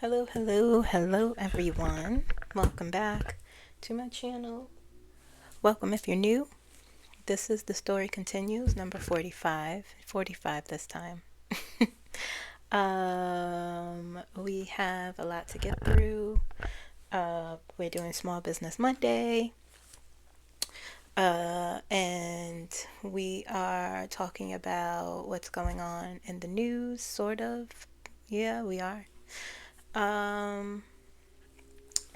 Hello everyone. Welcome back to my channel. Welcome if you're new. This is The Story Continues, number 45. 45 this time. We have a lot to get through. We're doing Small Business Monday. And we are talking about what's going on in the news, sort of. Yeah, we are.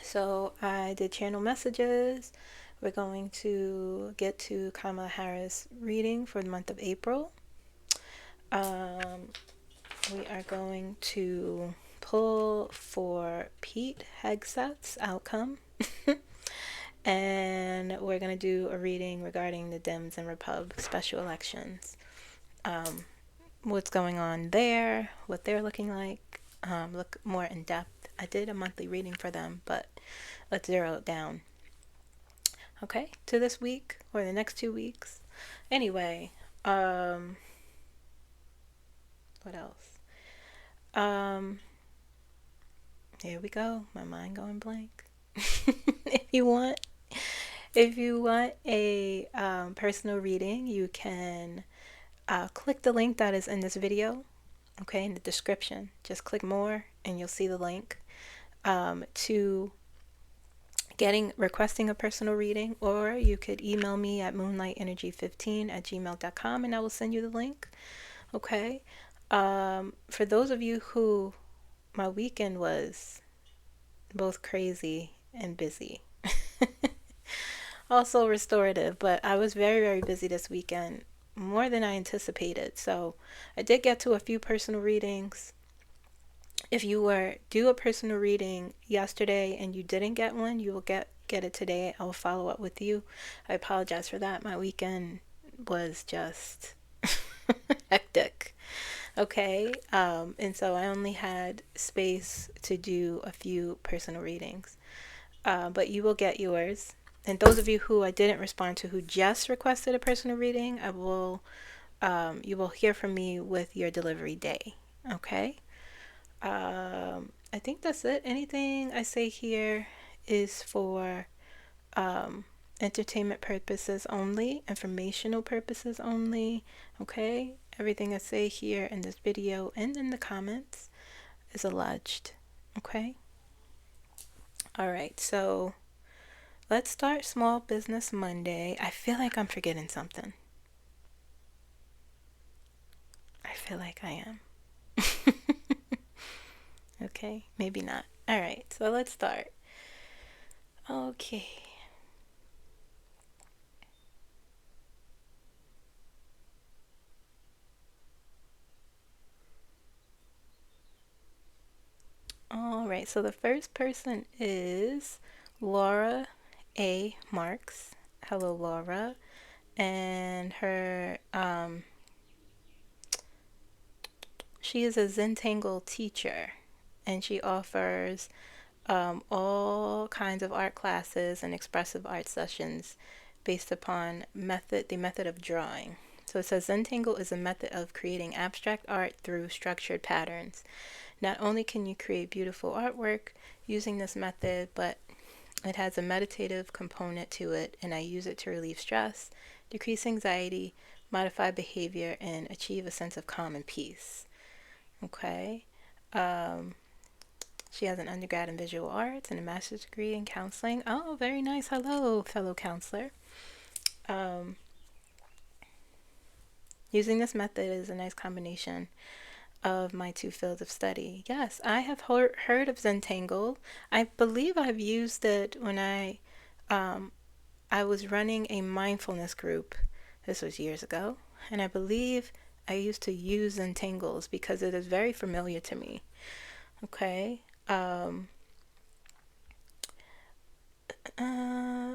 So I did channel messages. We're going to get to Kamala Harris reading for the month of April. We are going to pull for Pete Hegseth's outcome. And we're going to do a reading regarding the Dems and REPUBS special elections. What's going on there, what they're looking like, look more in depth. I did a monthly reading for them, but let's zero it down. Okay, to this week or the next 2 weeks. Anyway, what else? Here we go. My mind going blank. If you want a personal reading, you can click the link that is in this video. Okay, in the description. Just click more and you'll see the link to requesting a personal reading, or you could email me at moonlightergy15@gmail.com and I will send you the link. Okay. For those of you who, my weekend was both crazy and busy. Also restorative, but I was very, very busy this weekend, more than I anticipated. So I did get to a few personal readings. If you were due a personal reading yesterday and you didn't get one, you will get it today. I will follow up with you. I apologize for that. My weekend was just hectic. Okay, and so I only had space to do a few personal readings, but you will get yours. And those of you who I didn't respond to, who just requested a personal reading, you will hear from me with your delivery day. Okay. I think that's it. Anything I say here is for entertainment purposes only, informational purposes only. Okay, everything I say here in this video and in the comments is alleged. Okay. All right, so let's start Small Business Monday. I feel like I'm forgetting something. I feel like I am. Okay, maybe not. All right, so let's start. Okay. All right, so the first person is Laura A. Marks. Hello, Laura. And her, she is a Zentangle teacher, and she offers all kinds of art classes and expressive art sessions based upon the method of drawing. So it says Zentangle is a method of creating abstract art through structured patterns. Not only can you create beautiful artwork using this method, but it has a meditative component to it, and I use it to relieve stress, decrease anxiety, modify behavior, and achieve a sense of calm and peace. Okay. She has an undergrad in visual arts and a master's degree in counseling. Oh, very nice. Hello, fellow counselor. Using this method is a nice combination of my two fields of study. Yes, I have heard of Zentangle. I believe I've used it when I was running a mindfulness group. This was years ago, and I believe I used to use Zentangles because it is very familiar to me. Okay.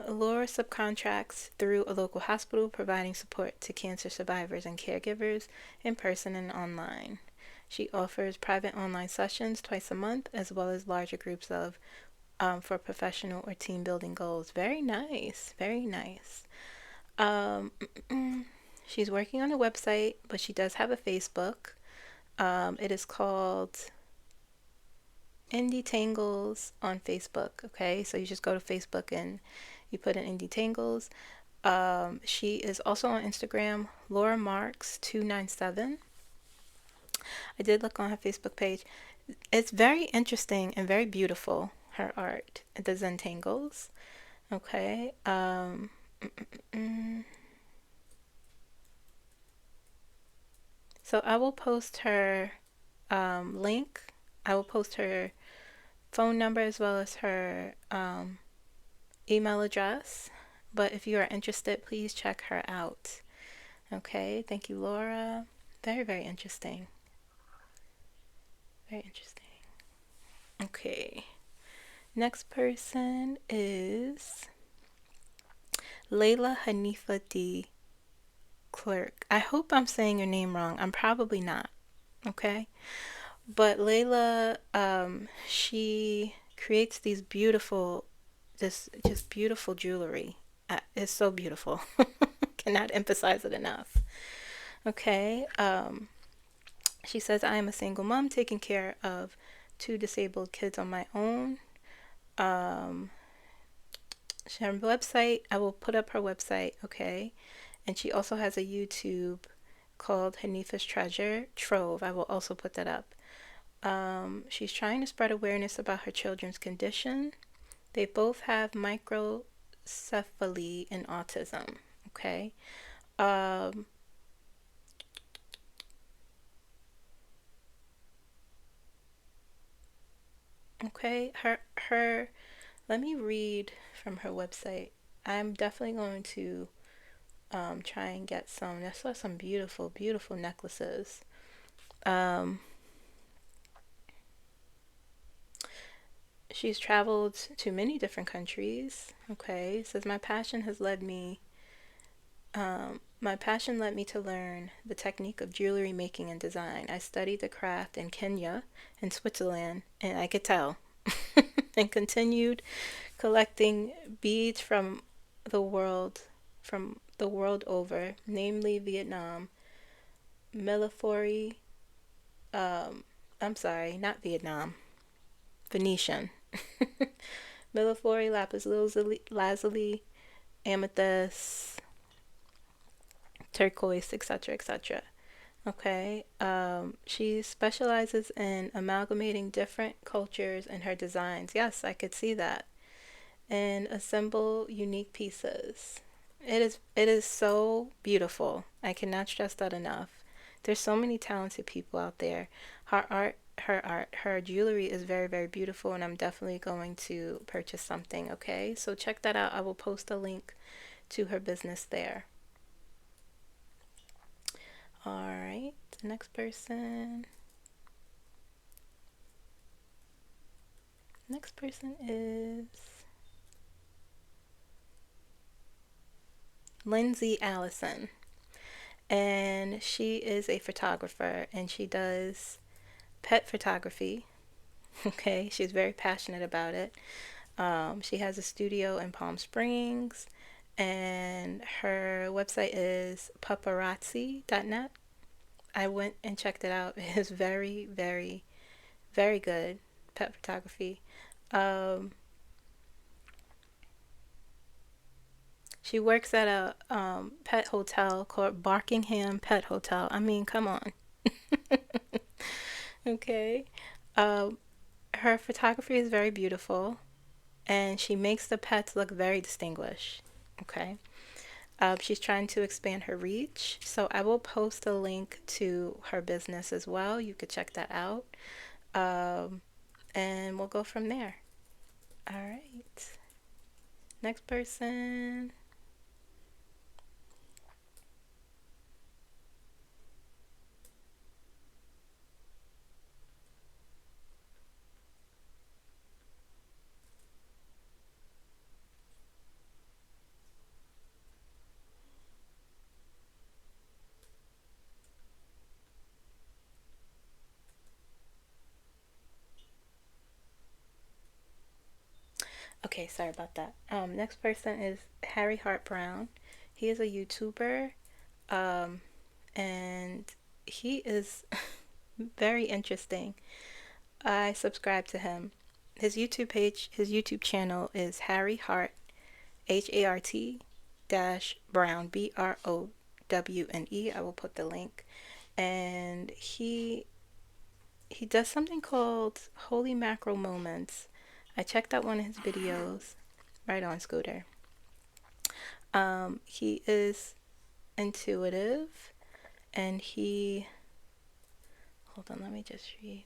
Laura subcontracts through a local hospital, providing support to cancer survivors and caregivers in person and online. She offers private online sessions twice a month, as well as larger groups for professional or team building goals. Very nice. Very nice. She's working on a website, but she does have a Facebook. It is called 𝐒𝐭𝐫𝐭 on Facebook. Okay, so you just go to Facebook and you put in 𝐒𝐭𝐫𝐭. She is also on Instagram, Laura Marks 297. I did look on her Facebook page. It's very interesting and very beautiful, her art, the Zentangles. Okay. So I will post her link. I will post her phone number as well as her email address. But if you are interested, please check her out. Okay. Thank you, Laura. Very, very interesting. Very interesting. Okay. Next person is Leila Haneefa D. Clercq. I hope I'm saying your name wrong. I'm probably not. Okay. But Leila, she creates these beautiful, just beautiful jewelry. It's so beautiful. Cannot emphasize it enough. Okay. She says, I am a single mom taking care of 2 disabled kids on my own. Her website, I will put up her website, okay? And she also has a YouTube called Haneefa's Treasure Trove. I will also put that up. She's trying to spread awareness about her children's condition. They both have microcephaly and autism, okay? Okay, her let me read from her website. I'm definitely going to try and get some. I saw some beautiful, beautiful necklaces. She's traveled to many different countries. Okay, it says my passion led me to learn the technique of jewelry making and design. I studied the craft in Kenya and Switzerland, and I could tell, and continued collecting beads from the world over, namely Vietnam, Millefory, I'm sorry, not Vietnam, Venetian, Millefory, lapis lazuli, amethyst, turquoise, etc., etc. Okay, she specializes in amalgamating different cultures in her designs. Yes, I could see that. And assemble unique pieces. It is so beautiful. I cannot stress that enough. There's so many talented people out there. Her jewelry is very, very beautiful, and I'm definitely going to purchase something, okay? So check that out. I will post a link to her business there. All right, the next person. Next person is Lynzy Allison. And she is a photographer, and she does pet photography. Okay, she's very passionate about it. She has a studio in Palm Springs, and her website is paparazzi.net. I went and checked it out. It is very, very, very good pet photography. She works at a pet hotel called Barkingham Pet Hotel. I mean, come on. Okay. Her photography is very beautiful, and she makes the pets look very distinguished. Okay. She's trying to expand her reach, so I will post a link to her business as well. You could check that out, and we'll go from there. All right. Next person. Okay, sorry about that. Next person is Hart Browne. He is a YouTuber, and he is very interesting. I subscribe to him. His YouTube page, his YouTube channel is Harry Hart, HART dash Browne, BROWNE. I will put the link. And he does something called Holy Mackerel Moments. I checked out one of his videos. Right on, Scooter. He is intuitive, and he, hold on, let me just read.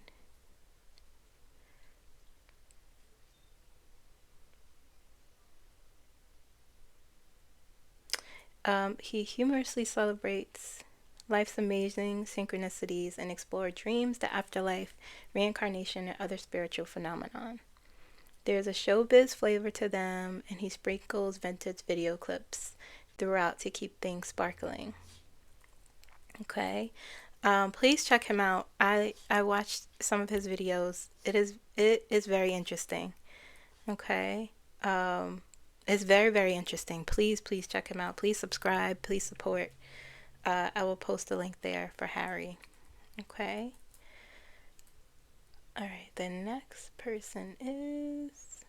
He humorously celebrates life's amazing synchronicities and explores dreams, the afterlife, reincarnation, and other spiritual phenomenon. There's a showbiz flavor to them, and he sprinkles vintage video clips throughout to keep things sparkling. Okay. Please check him out. I watched some of his videos. It is very interesting. Okay. It's very, very interesting. Please check him out. Please subscribe. Please support. I will post a link there for Harry. Okay. All right. The next person is...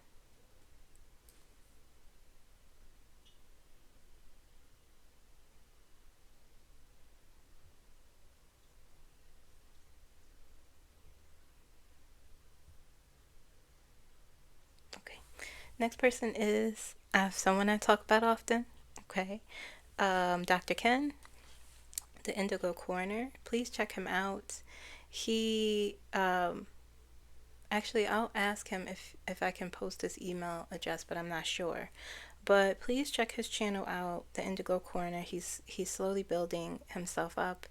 Okay. Next person is someone I talk about often. Okay. Dr. Ken, the Indigo Corner. Please check him out. He actually, I'll ask him if I can post his email address, but I'm not sure. But please check his channel out, the Indigo Corner. He's slowly building himself up.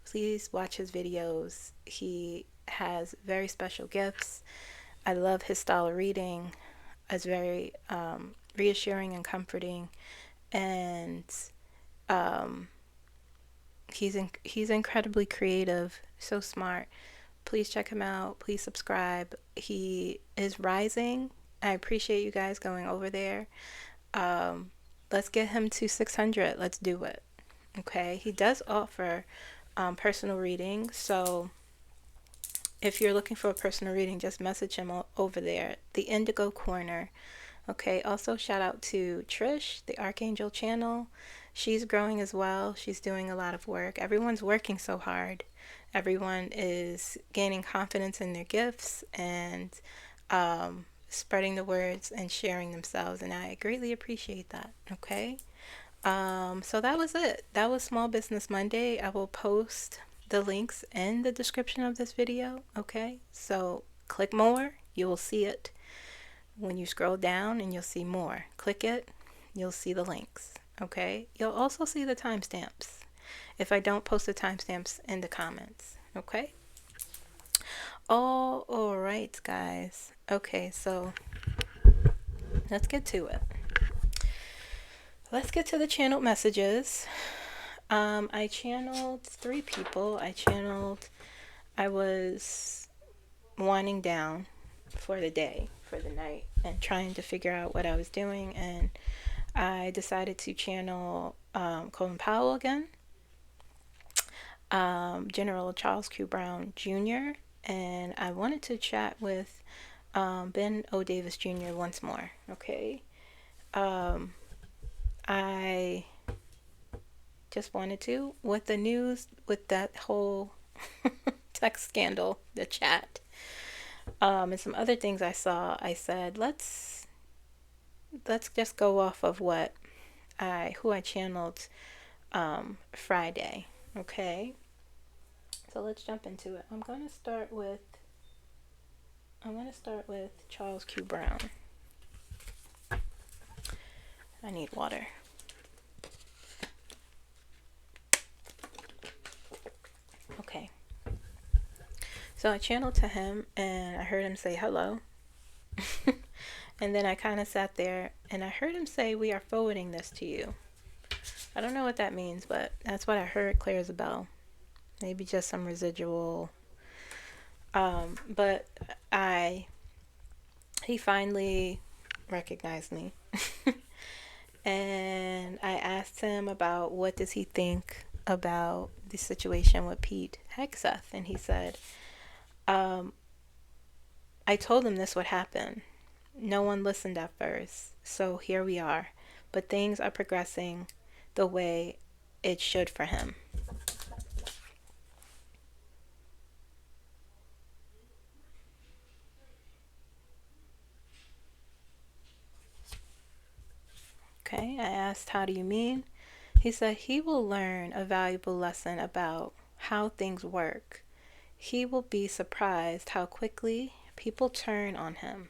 Please watch his videos. He has very special gifts. I love his style of reading. It's very reassuring and comforting, and he's incredibly creative, so smart. Please check him out. Please subscribe. He is rising. I appreciate you guys going over there. Let's get him to 600. Let's do it. Okay. He does offer personal reading, so if you're looking for a personal reading, just message him over there, the Indigo Corner. Okay. Also, shout out to Trish, the Archangel channel. She's growing as well. She's doing a lot of work. Everyone's working so hard. Everyone is gaining confidence in their gifts and spreading the words and sharing themselves. And I greatly appreciate that. Okay. So that was it. That was Small Business Monday. I will post the links in the description of this video. Okay. So click more. You will see it. When you scroll down, and you'll see more. Click it. You'll see the links. Okay. You'll also see the timestamps if I don't post the timestamps in the comments. Okay. All right, guys. Okay, so let's get to it. Let's get to the channeled messages. I channeled 3 people. I was winding down for the day, for the night, and trying to figure out what I was doing, and I decided to channel Colin Powell again, General Charles Q. Browne Jr., and I wanted to chat with Ben O. Davis Jr. once more. Okay. I just wanted to, with the news, with that whole text scandal, the chat, and some other things I saw, I said, let's just go off of who I channeled Friday. Okay. So let's jump into it. I'm going to start with Charles Q. Browne. I need water. Okay. So I channeled to him, and I heard him say hello. And then I kind of sat there, and I heard him say, "We are forwarding this to you." I don't know what that means, but that's what I heard. 𝐒𝐫𝐴𝐧𝐭𝐸. Maybe just some residual. But he finally recognized me. And I asked him about what does he think about the situation with Pete Hegseth, and he said, I told him this would happen. No one listened at first, so here we are. But things are progressing the way it should for him. Okay, I asked, how do you mean? He said he will learn a valuable lesson about how things work. He will be surprised how quickly people turn on him.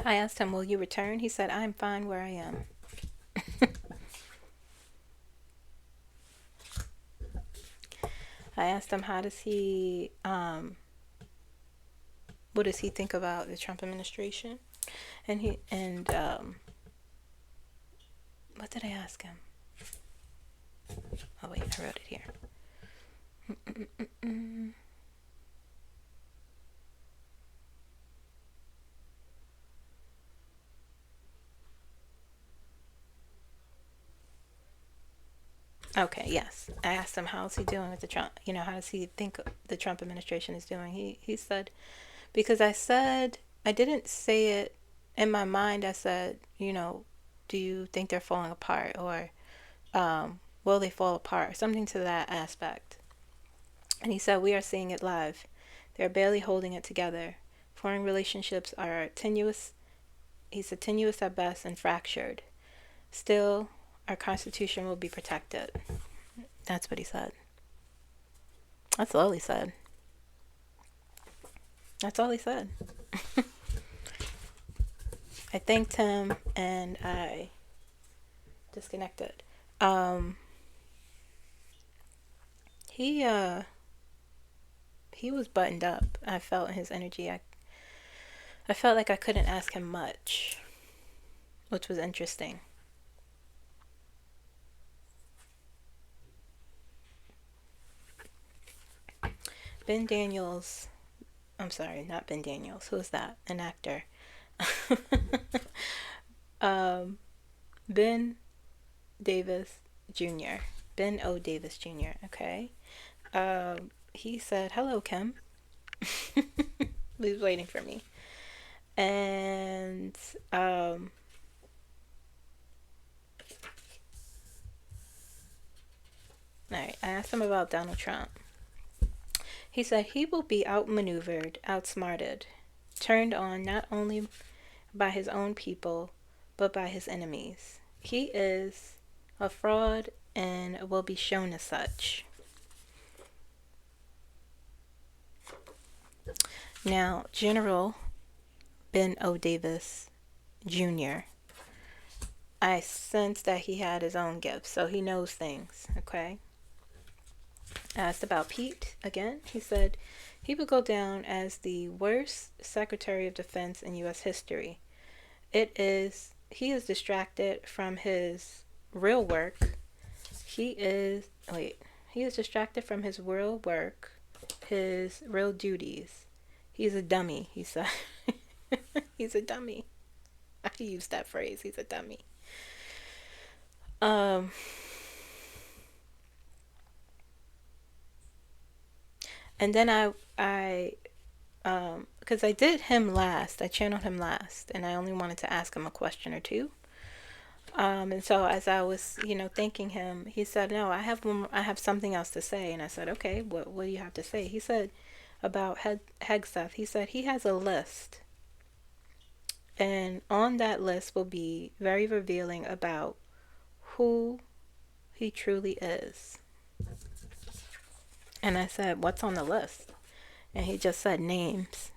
I asked him, will you return? He said, I'm fine where I am. I asked him, how does he, what does he think about the Trump administration? And what did I ask him? Oh wait, I wrote it here. Okay, yes. I asked him, how's he doing with the Trump, how does he think the Trump administration is doing? He said, because I said, I didn't say it in my mind. I said, do you think they're falling apart, or will they fall apart? Something to that aspect. And he said, we are seeing it live. They're barely holding it together. Foreign relationships are tenuous. He said, tenuous at best and fractured. Still, our Constitution will be protected. That's what he said. That's all he said. That's all he said. I thanked him and I disconnected. He was buttoned up. I felt his energy. I felt like I couldn't ask him much, which was interesting. Ben Daniels, I'm sorry, not Ben Daniels. Who is that? An actor. Ben Davis Jr. Ben O. Davis Jr. Okay. He said, hello, Kim. He was waiting for me. And alright, I asked him about Donald Trump. He said he will be outmaneuvered, outsmarted, turned on not only by his own people, but by his enemies. He is a fraud and will be shown as such. Now, General Ben O. Davis Jr., I sensed that he had his own gifts, so he knows things, okay? Asked about Pete again. He said he would go down as the worst Secretary of Defense in U.S. history. He is distracted from his real work. He is distracted from his real work, his real duties. He's a dummy, he said. He's a dummy. I used that phrase. He's a dummy. And then because I did him last, I channeled him last, and I only wanted to ask him a question or two. And so as I was, thanking him, he said, no, I have something else to say. And I said, okay, what do you have to say? He said about Hegseth, he said he has a list. And on that list will be very revealing about who he truly is. And I said, what's on the list? And he just said names.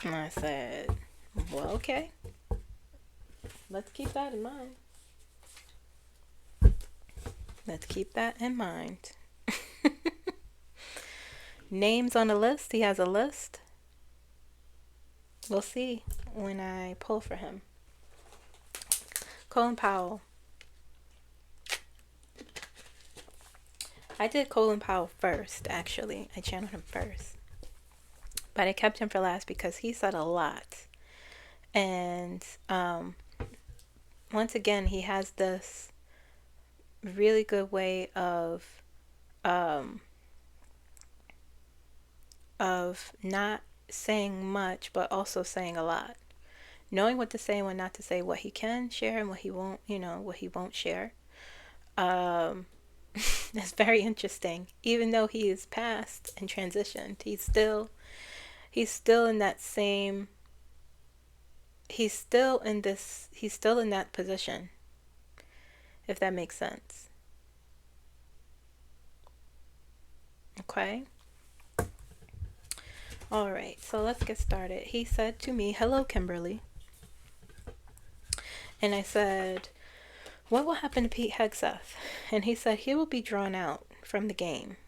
And I said, well, okay. Let's keep that in mind. Let's keep that in mind. Names on the list. He has a list. We'll see when I pull for him. Colin Powell. I did Colin Powell first, actually. I channeled him first. But I kept him for last because he said a lot. And once again, he has this really good way of not saying much, but also saying a lot. Knowing what to say and what not to say, what he can share and what he won't, what he won't share. It's very interesting. Even though he is past and transitioned, he's still in that same, he's still in that position, if that makes sense. Okay. All right, so let's get started. He said to me, "Hello, Kimberly." And I said, "What will happen to Pete Hegseth?" And he said, "He will be drawn out from the game.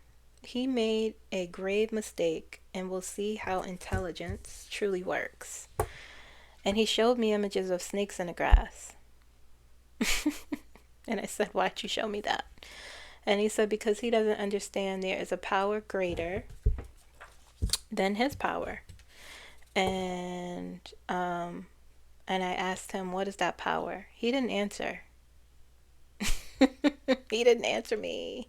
He made a grave mistake, and we'll see how intelligence truly works." And he showed me images of snakes in the grass. And I said, "Why'd you show me that?" And he said, "Because he doesn't understand there is a power greater than his power." And I asked him, "What is that power?" He didn't answer. He didn't answer me.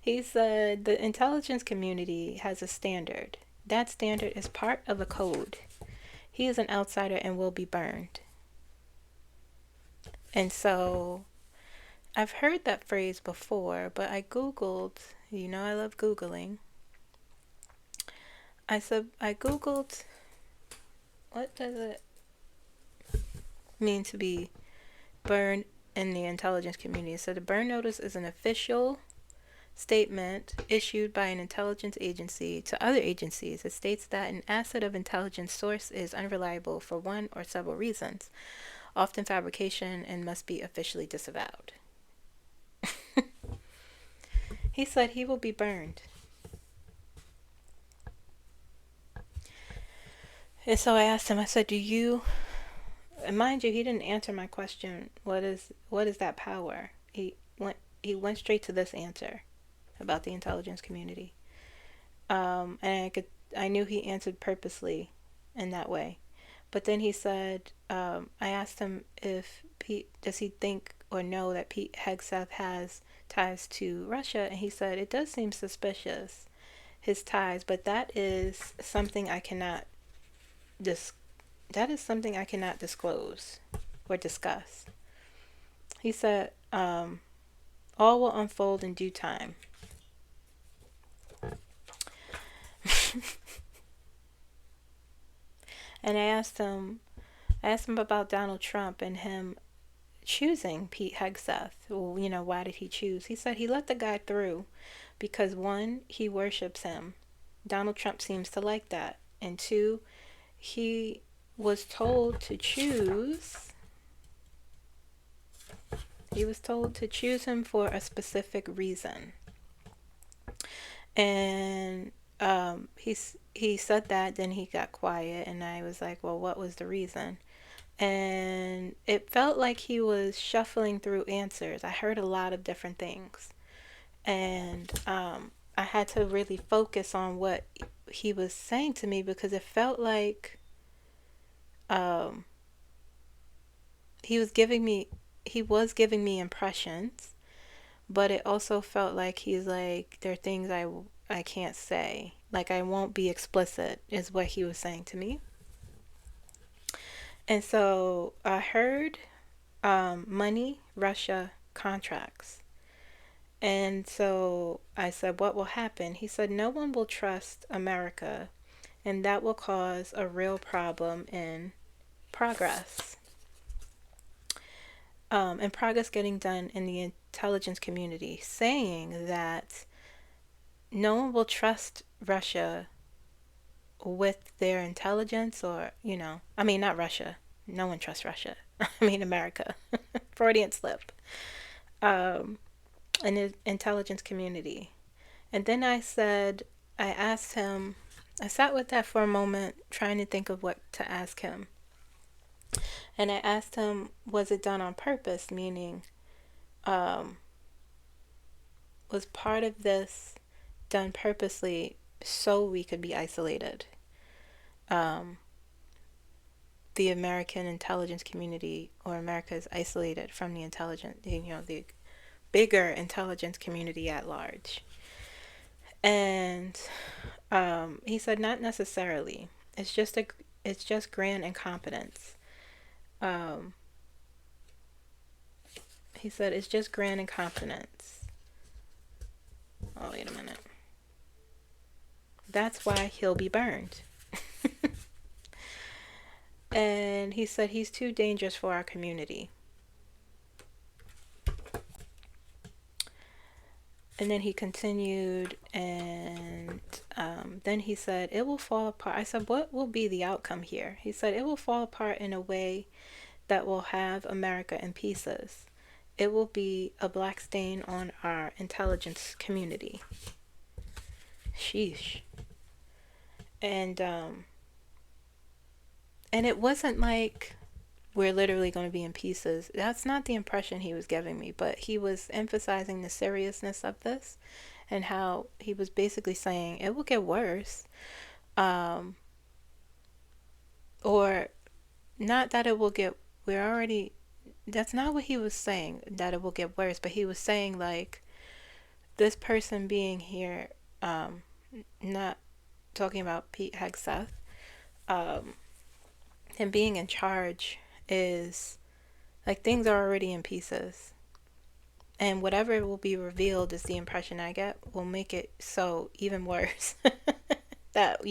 He said the intelligence community has a standard. That standard is part of a code. He is an outsider and will be burned. And so I've heard that phrase before, but I Googled, I love Googling. I Googled, what does it mean to be burned in the intelligence community? So the burn notice is an official statement issued by an intelligence agency to other agencies. It states that an asset of intelligence source is unreliable for one or several reasons, often fabrication, and must be officially disavowed. He said he will be burned. And so I asked him, I said, and mind you, he didn't answer my question, what is that power? He went straight to this answer about the intelligence community. And I knew he answered purposely in that way. But then he said, I asked him if does he think or know that Pete Hegseth has ties to Russia? And he said, it does seem suspicious, his ties, but that is something I cannot disclose or discuss. He said, all will unfold in due time. And I asked him about Donald Trump and him choosing Pete Hegseth. Well, why did he choose? He said he let the guy through because, one, he worships him. Donald Trump seems to like that. And two, he was told to choose. He was told to choose him for a specific reason. And he said that, then he got quiet, and I was like, well, what was the reason? And it felt like he was shuffling through answers. I heard a lot of different things. And I had to really focus on what he was saying to me, because it felt like he was giving me impressions, but it also felt like he's like, there are things I can't say. Like, I won't be explicit, is what he was saying to me. And so I heard money, Russia, contracts. And so I said, what will happen? He said, no one will trust America, and that will cause a real problem in progress. And progress getting done in the intelligence community, saying that no one will trust Russia with their intelligence, or, not Russia. No one trusts Russia. America. Freudian slip. In the intelligence community. And then I asked him, I sat with that for a moment, trying to think of what to ask him. And I asked him, was it done on purpose? Meaning, was part of this done purposely so we could be isolated. The American intelligence community, or America, is isolated from the the bigger intelligence community at large. And he said, not necessarily. It's just grand incompetence. He said it's just grand incompetence. Oh, wait a minute. That's why he'll be burned. And he said he's too dangerous for our community. And then he continued, and then he said, it will fall apart. I said, what will be the outcome here? He said, it will fall apart in a way that will have America in pieces. It will be a black stain on our intelligence community. Sheesh. And it wasn't like we're literally going to be in pieces. That's not the impression he was giving me, but he was emphasizing the seriousness of this and how he was basically saying it will get worse. Or not that it will get, that's not what he was saying, that it will get worse, but he was saying like this person being here, not talking about Pete Hegseth, him being in charge is like things are already in pieces, and whatever will be revealed is the impression I get will make it so even worse. That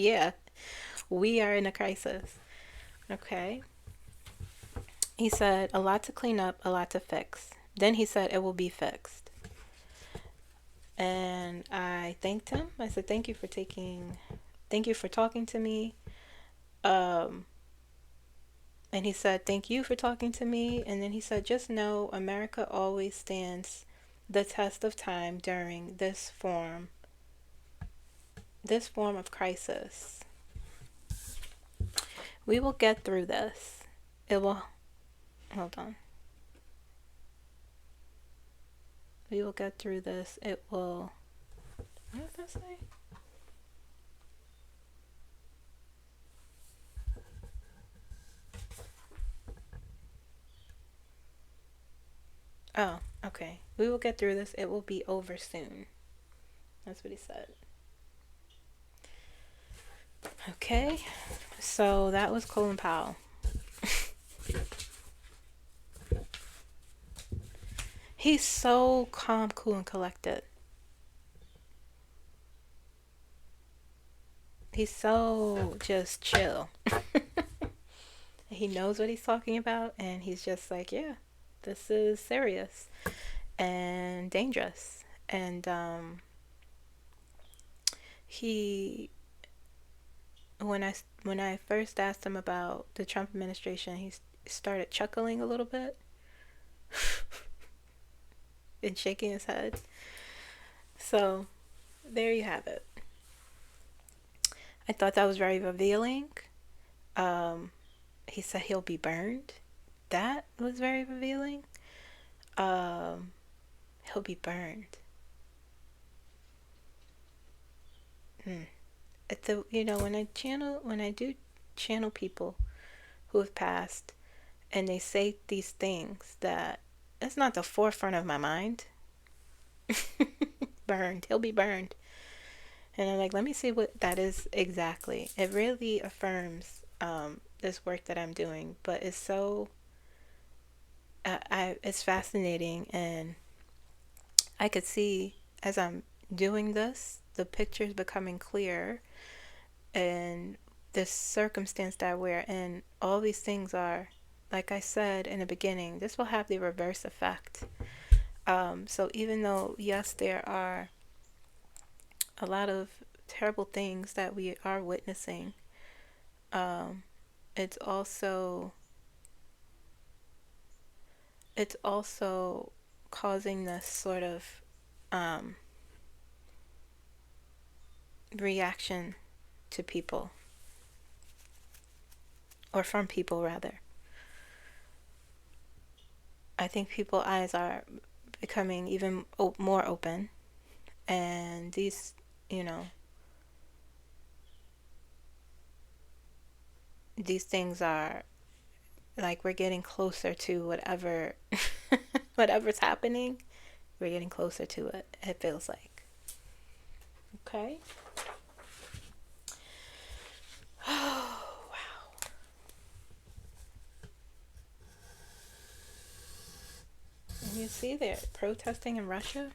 we are in a crisis. Okay. He said a lot to clean up, a lot to fix. Then he said it will be fixed. And I thanked him. I said thank you for talking to me. And he said, thank you for talking to me. And then he said, just know America always stands the test of time during this form of crisis. We will get through this. Hold on. We will get through this. What does that say? Oh, okay. We will get through this. It will be over soon. That's what he said. Okay. So that was Colin Powell. He's so calm, cool, and collected. He's so just chill. He knows what he's talking about, and he's just like, yeah, this is serious and dangerous. And when I first asked him about the Trump administration, he started chuckling a little bit and shaking his head. So there you have it. I thought that was very revealing. He said he'll be burned. That was very revealing. He'll be burned. When I do channel people who have passed, and they say these things that's not the forefront of my mind. Burned. He'll be burned. And I'm like, let me see what that is exactly. It really affirms this work that I'm doing, but it's so it's fascinating, and I could see as I'm doing this, the pictures becoming clear, and this circumstance that we're in. All these things are, like I said in the beginning, this will have the reverse effect. So even though, yes, there are a lot of terrible things that we are witnessing, it's also causing this sort of reaction to people, or from people rather. I think people's eyes are becoming even more open, And these, you know, these things are like, we're getting closer to whatever whatever's happening. We're getting closer to it, it feels like. Okay. Oh, wow. And you see, they're protesting in Russia.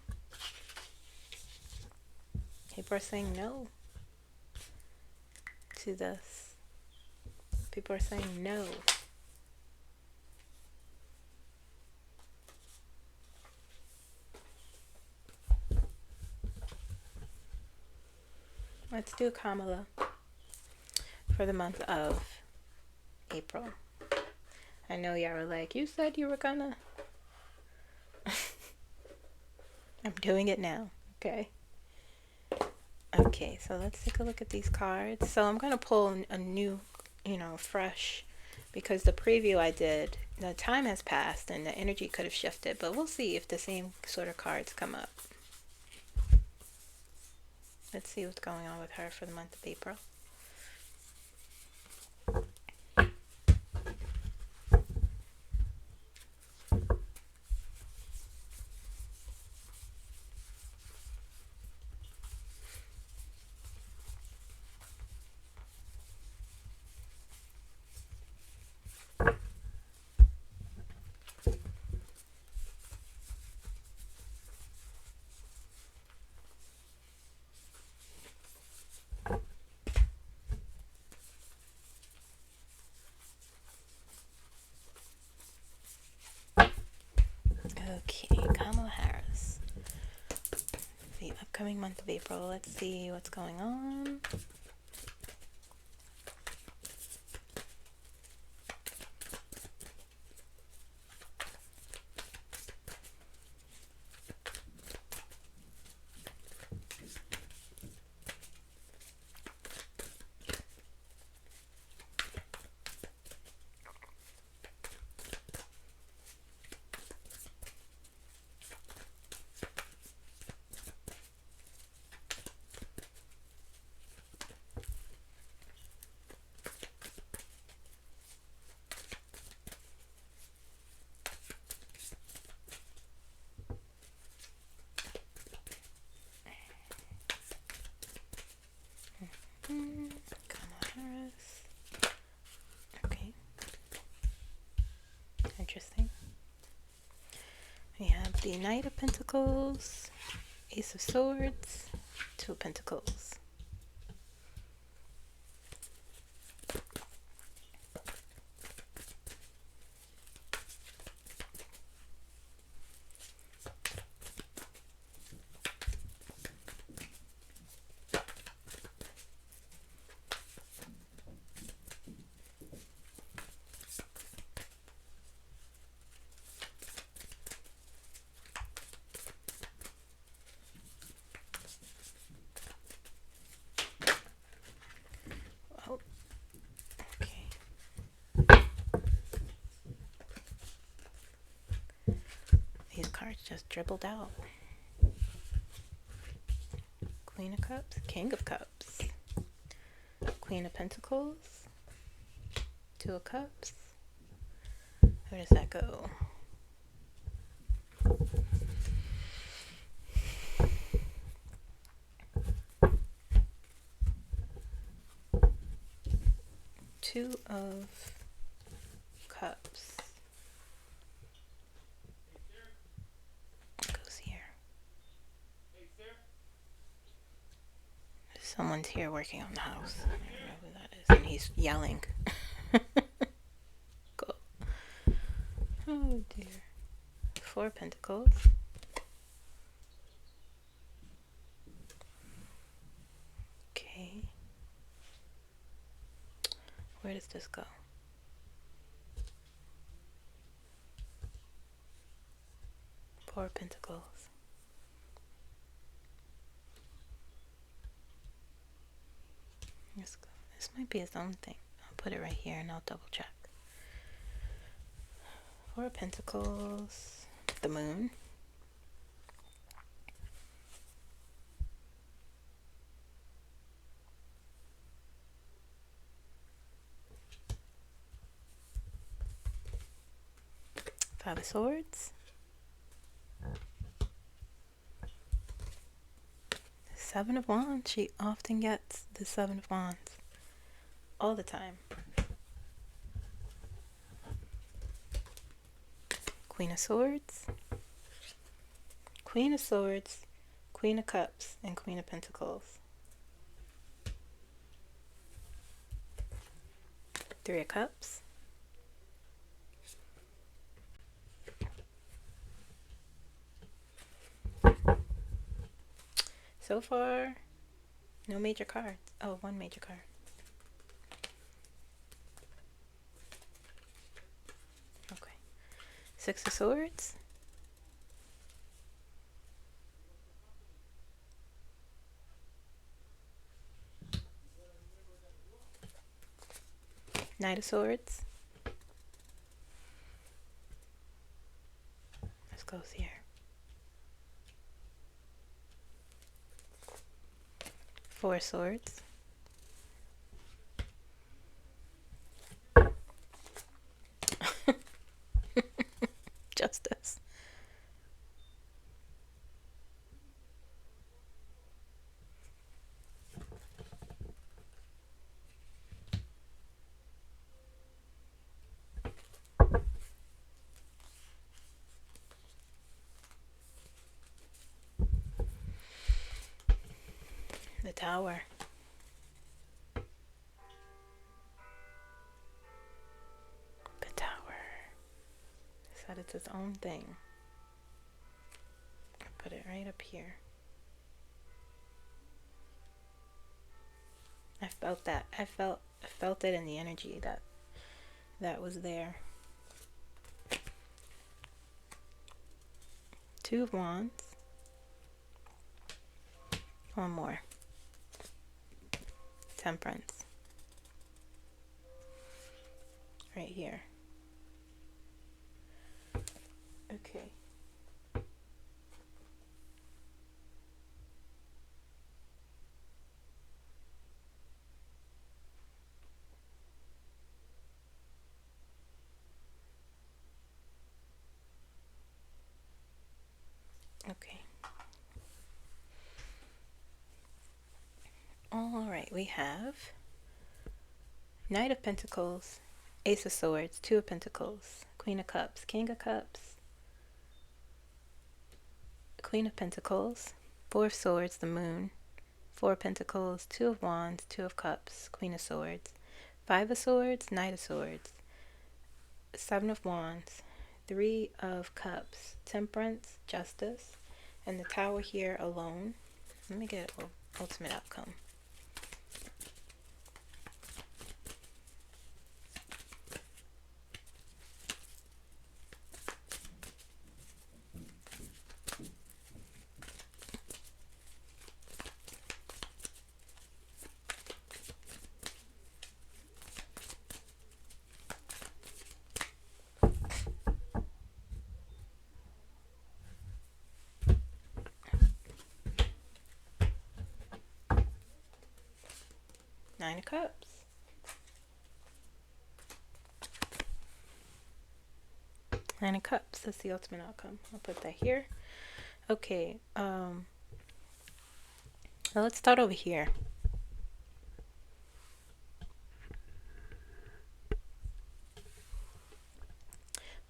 People are saying no to this. People are saying no. Let's do Kamala for the month of April. I know y'all were like, you said you were gonna. I'm doing it now. Okay. Okay, so let's take a look at these cards. So I'm gonna pull a new, you know, fresh, because the preview I did, the time has passed and the energy could have shifted, but we'll see if the same sort of cards come up. Let's see what's going on with her for the month of April. Okay, Kamala Harris. The upcoming month of April. Let's see what's going on. Kamala Harris. Okay. Interesting. We have the Knight of Pentacles, Ace of Swords, Two of Pentacles. Oh, okay. These cards just dribbled out. Queen of Cups, King of Cups, Queen of Pentacles, Two of Cups. Where does that go? Two of Cups. What goes here? Someone's here working on the house. I don't know who that is. And he's yelling. Go. Oh dear. Four of Pentacles. Okay. Where does this go? Four of Pentacles. Let's go. This might be its own thing. I'll put it right here and I'll double check. Four of Pentacles. The Moon. Five of Swords. Seven of Wands. She often gets the Seven of Wands. All the time. Queen of Swords. Queen of Swords. Queen of Cups. And Queen of Pentacles. Three of Cups. So far, no major cards. Oh, one major card. Okay. Six of Swords. Knight of Swords. Let's go here. Four of Swords. Justice. The Tower. The Tower. Said it's its own thing. Put it right up here. I felt that. I felt it in the energy that was there. Two of Wands. One more. Temperance. Right here. Okay. Okay. All right, we have Knight of Pentacles, Ace of Swords, Two of Pentacles, Queen of Cups, King of Cups, Queen of Pentacles, Four of Swords, the Moon, Four of Pentacles, Two of Wands, Two of Cups, Queen of Swords, Five of Swords, Knight of Swords, Seven of Wands, Three of Cups, Temperance, Justice, and the Tower here alone. Let me get ultimate outcome. Nine of Cups. Nine of Cups. That's the ultimate outcome. I'll put that here. Okay. Well, let's start over here.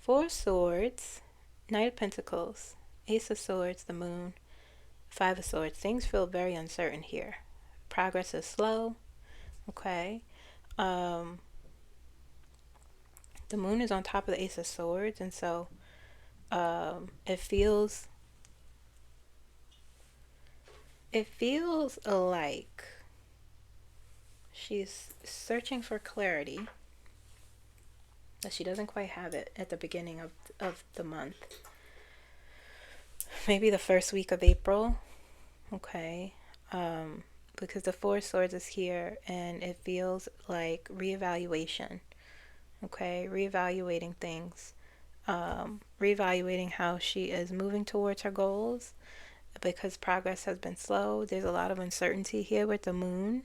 Four of Swords, Knight of Pentacles, Ace of Swords, the Moon, Five of Swords. Things feel very uncertain here. Progress is slow. Okay. The Moon is on top of the Ace of Swords, and so it feels like she's searching for clarity, but she doesn't quite have it at the beginning of the month. Maybe the first week of April. Okay. Because the Four of Swords is here, and it feels like reevaluation. Okay, reevaluating things, reevaluating how she is moving towards her goals, because progress has been slow. There's a lot of uncertainty here with the Moon.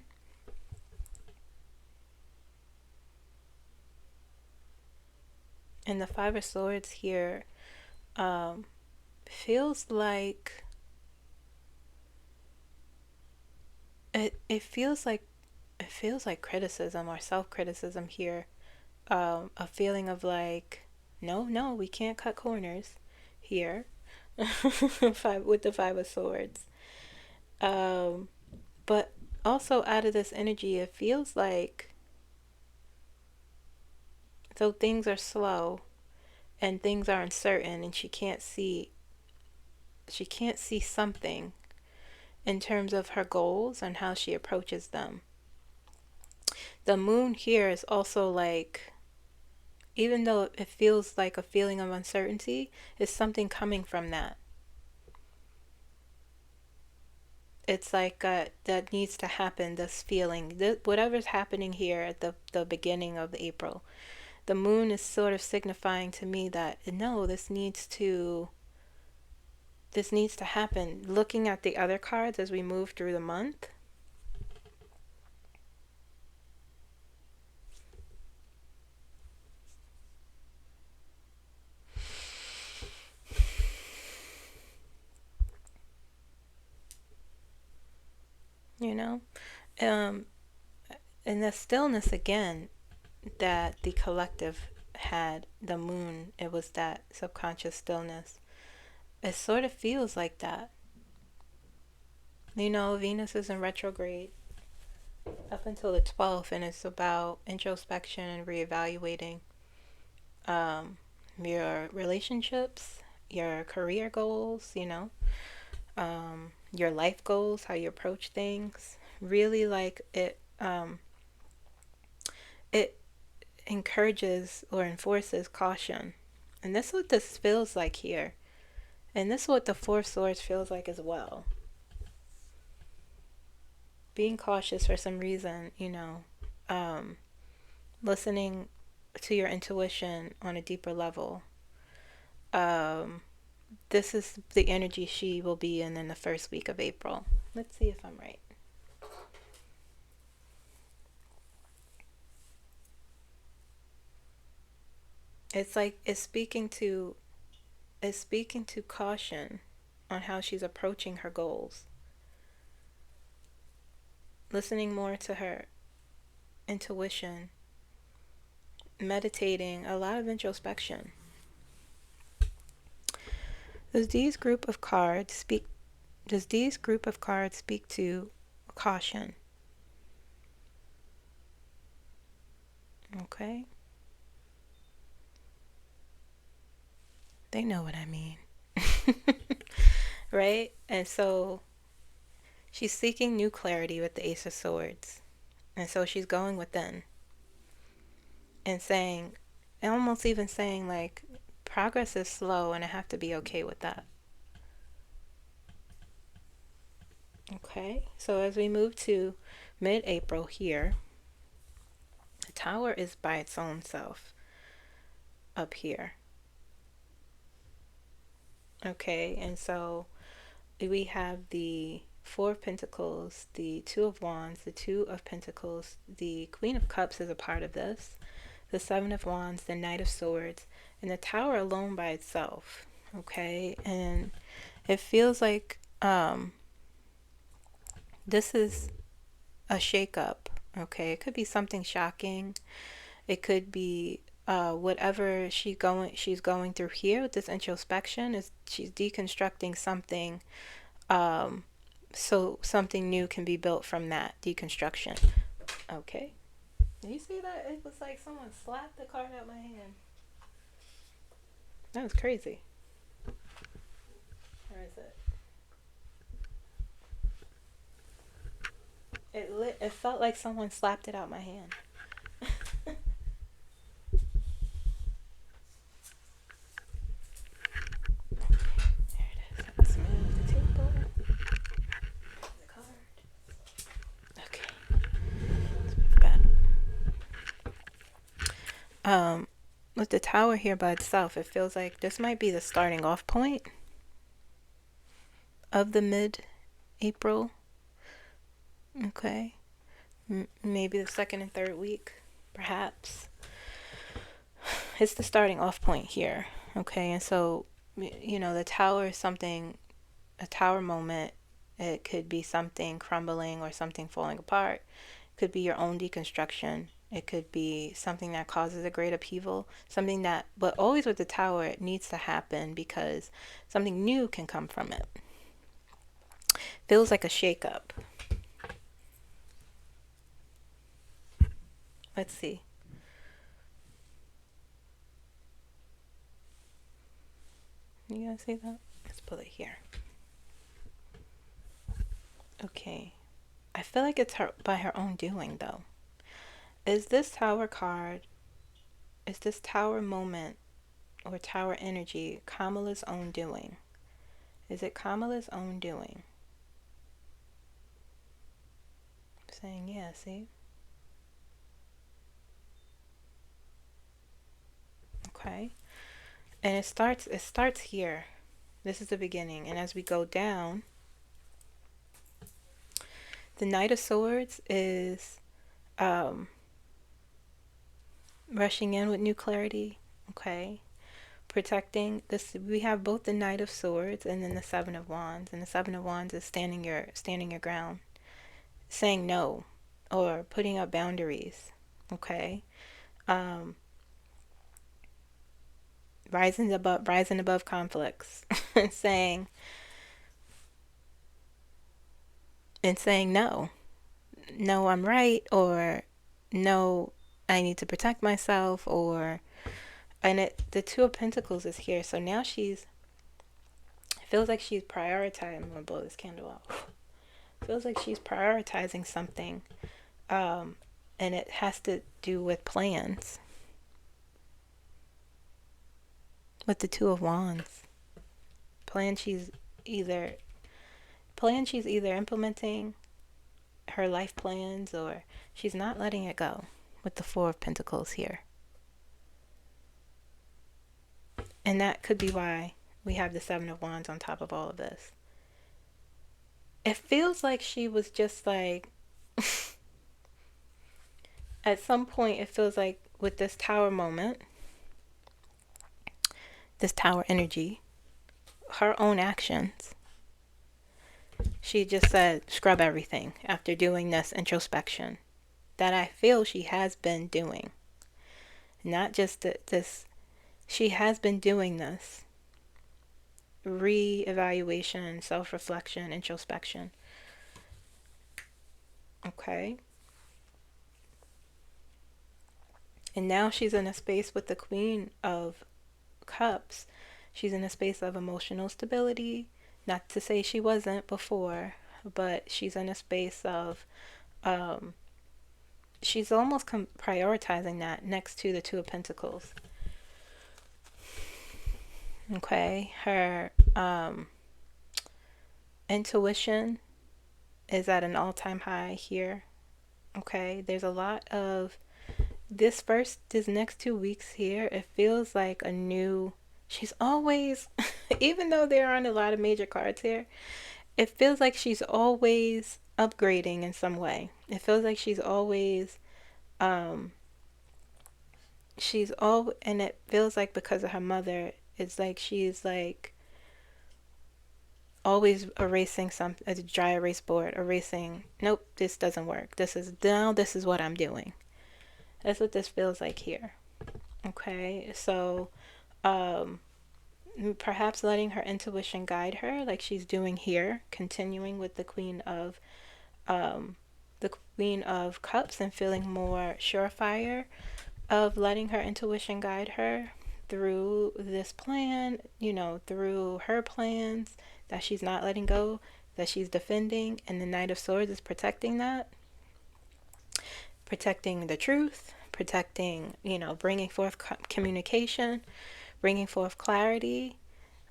And the Five of Swords here feels like it feels like criticism or self-criticism here. A feeling of like, no, we can't cut corners here. With the Five of Swords. But also out of this energy, it feels like, so things are slow and things are uncertain, and she can't see something in terms of her goals and how she approaches them. The moon here is also like, even though it feels like a feeling of uncertainty, it's something coming from that. It's like that needs to happen, this feeling, whatever's happening here at the beginning of April. The moon is sort of signifying to me that, no, this needs to happen. Looking at the other cards as we move through the month, you know, and the stillness again that the collective had, the moon, it was that subconscious stillness. It sort of feels like that. You know, Venus is in retrograde up until the 12th, and it's about introspection and reevaluating your relationships, your career goals, you know, your life goals, how you approach things. Really, like, it encourages or enforces caution. And this is what this feels like here. And this is what the Four of Swords feels like as well. Being cautious for some reason, you know, listening to your intuition on a deeper level. This is the energy she will be in the first week of April. Let's see if I'm right. It's like it's speaking to caution on how she's approaching her goals. Listening more to her intuition, meditating, a lot of introspection. Does these group of cards speak to caution? Okay. They know what I mean. Right? And so she's seeking new clarity with the Ace of Swords. And so she's going within and saying, and almost even saying, like, progress is slow and I have to be okay with that. Okay, so as we move to mid-April here, the Tower is by its own self up here. Okay, and so we have the Four of Pentacles, the Two of Wands, the Two of Pentacles, the Queen of Cups is a part of this, the Seven of Wands, the Knight of Swords, and the Tower alone by itself. Okay, and it feels like this is a shakeup. Okay, it could be something shocking. It could be whatever she's going through here with this introspection, is she's deconstructing something, so something new can be built from that deconstruction. Okay, you see that? It was like someone slapped the card out my hand. That was crazy. Where is it? It felt like someone slapped it out my hand. With the Tower here by itself, it feels like this might be the starting off point of the mid-April. Okay, maybe the second and third week, perhaps. it's the starting off point here. Okay, and so, the tower is something, a tower moment. It could be something crumbling or something falling apart. It could be your own deconstruction. It could be something that causes a great upheaval, something that, but always with the tower, it needs to happen because something new can come from it. Feels like a shakeup. Let's see. You guys see that? Let's put it here. Okay. I feel like it's her by her own doing, though. Is this tower card, is this tower moment or tower energy Kamala's own doing? Is it Kamala's own doing? I'm saying yeah, see? Okay. And it starts here. This is the beginning. And as we go down, the Knight of Swords is rushing in with new clarity. Okay. Protecting this, we have both the Knight of Swords and then the Seven of Wands. And the Seven of Wands is standing your ground, saying no, or putting up boundaries. Okay. Rising above conflicts. saying no, I'm right, or no, I need to protect myself, or, and the Two of Pentacles is here. So now it feels like she's prioritizing. I'm gonna blow this candle out. Feels like she's prioritizing something, and it has to do with plans. With the Two of Wands, she's either implementing her life plans, or she's not letting it go. With the Four of Pentacles here, and that could be why we have the Seven of Wands on top of all of this. It feels like she was just like at some point, it feels like with this tower moment, this tower energy, her own actions, she just said scrub everything after doing this introspection that I feel she has been doing. Not just this, she has been doing this re-evaluation, self-reflection, introspection. Okay. And now she's in a space with the Queen of Cups. She's in a space of emotional stability. Not to say she wasn't before, but she's in a space of she's almost prioritizing that next to the Two of Pentacles. Okay, her intuition is at an all-time high here. Okay, there's a lot of this next 2 weeks here. It feels like a new, she's always even though there aren't a lot of major cards here, it feels like she's always upgrading in some way. It feels like she's always and it feels like because of her mother, it's like she's like always erasing a dry erase board, erasing, nope, this doesn't work, this is what I'm doing. That's what this feels like here. Okay, so perhaps letting her intuition guide her, like she's doing here, continuing with the Queen of Cups, and feeling more surefire of letting her intuition guide her through this plan, through her plans that she's not letting go, that she's defending, and the Knight of Swords is protecting that. Protecting the truth, protecting, bringing forth communication, bringing forth clarity,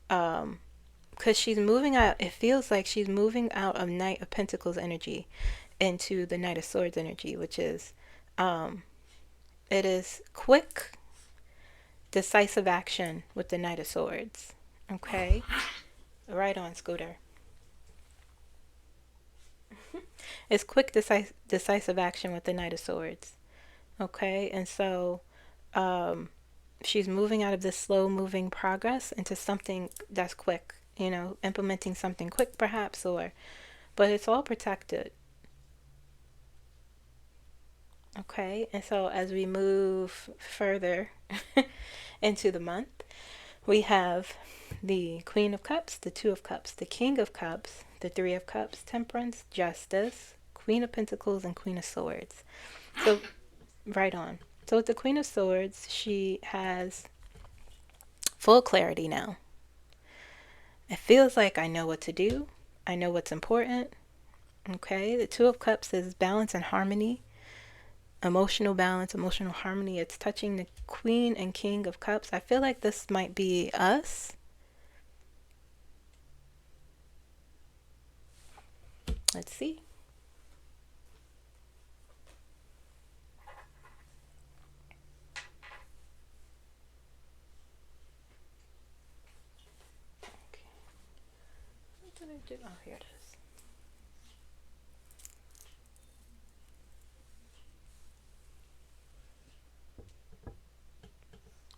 because she's moving out, it feels like she's moving out of Knight of Pentacles energy into the Knight of Swords energy, which is, it is quick, decisive action with the Knight of Swords. Okay? Right on, Scooter. It's quick, decisive action with the Knight of Swords. Okay? And so, she's moving out of this slow moving progress into something that's quick, you know, implementing something quick perhaps, or, but it's all protected. Okay, and so as we move further into the month, we have the Queen of Cups, the Two of Cups, the King of Cups, the Three of Cups, Temperance, Justice, Queen of Pentacles, and Queen of Swords. So, right on. So with the Queen of Swords, she has full clarity now. It feels like I know what to do. I know what's important. Okay, the Two of Cups is balance and harmony. Emotional balance, emotional harmony. It's touching the Queen and King of Cups. I feel like this might be us. Let's see. Okay. What did I do? Oh, here it is.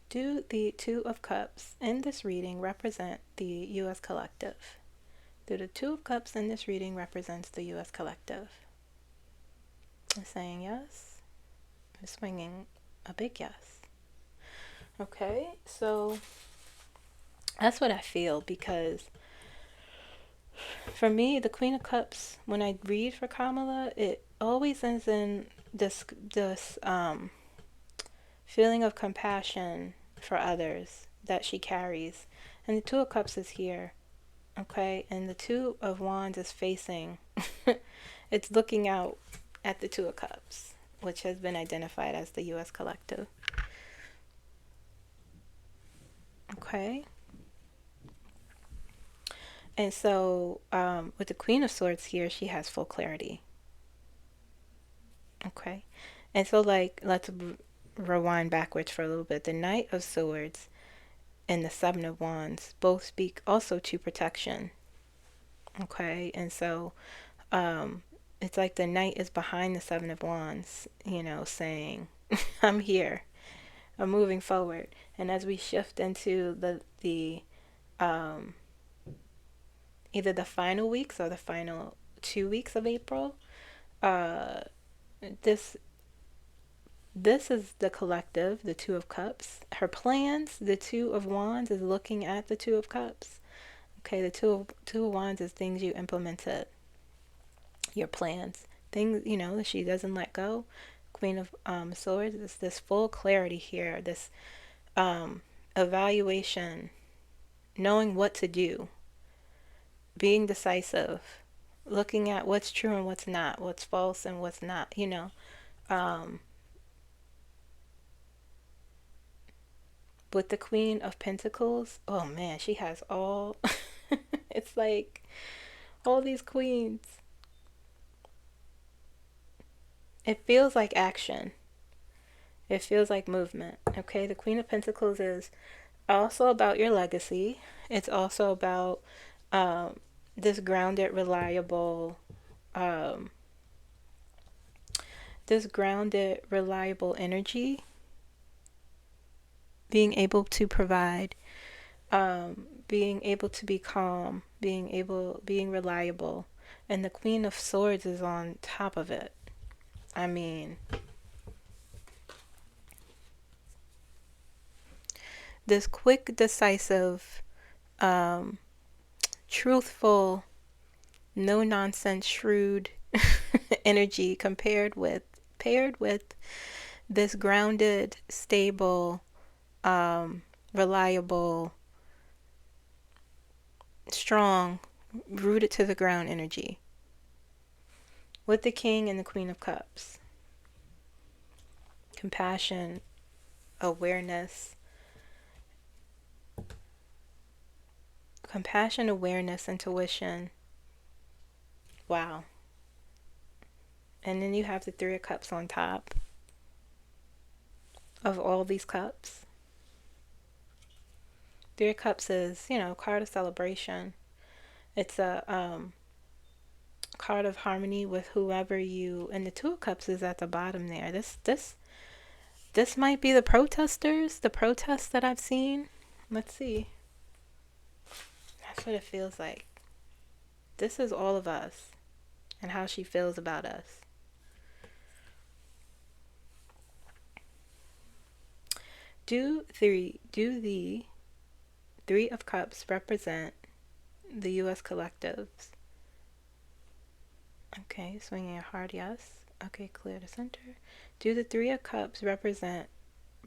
Do the Two of Cups in this reading represent the U.S. collective? Do the Two of Cups in this reading represents the U.S. collective? I'm saying yes. I'm swinging a big yes. Okay, so that's what I feel, because for me, the Queen of Cups, when I read for Kamala, it always ends in this feeling of compassion for others that she carries. And the Two of Cups is here, okay? And the Two of Wands is facing, it's looking out at the Two of Cups, which has been identified as the U.S. collective. Okay? And so with the Queen of Swords here, she has full clarity. Okay? And so, like, let's rewind backwards for a little bit. The Knight of Swords and the Seven of Wands both speak also to protection. Okay? And so it's like the Knight is behind the Seven of Wands, you know, saying, I'm here. I'm moving forward. And as we shift into the either the final weeks or the final 2 weeks of April, this is the collective, the Two of Cups. Her plans, the Two of Wands is looking at the Two of Cups. Okay, the Two of Wands is things you implemented, your plans, things, you know, that she doesn't let go. Queen of Swords is this full clarity here, this evaluation, knowing what to do, being decisive, looking at what's true and what's not, what's false and what's not, you know. With the Queen of Pentacles, oh man, she has all, it's like all these queens. It feels like action. It feels like movement. Okay, the Queen of Pentacles is also about your legacy. It's also about this grounded, reliable, energy, being able to provide, being able to be calm, being reliable. And the Queen of Swords is on top of it. I mean, this quick, decisive, truthful, no nonsense, shrewd energy paired with this grounded, stable, reliable, strong, rooted to the ground energy. With the King and the Queen of Cups, compassion, awareness, intuition. Wow. And then you have the Three of Cups on top of all these cups. Three of Cups is, you know, card of celebration. It's a card of harmony with whoever you, and the Two of Cups is at the bottom there. This This might be the protesters, the protests that I've seen. Let's see. That's what it feels like. This is all of us and how she feels about us. Do the Three of Cups represent the U.S. collectives? Okay, swinging a hard yes. Okay, clear the center. Do the Three of Cups represent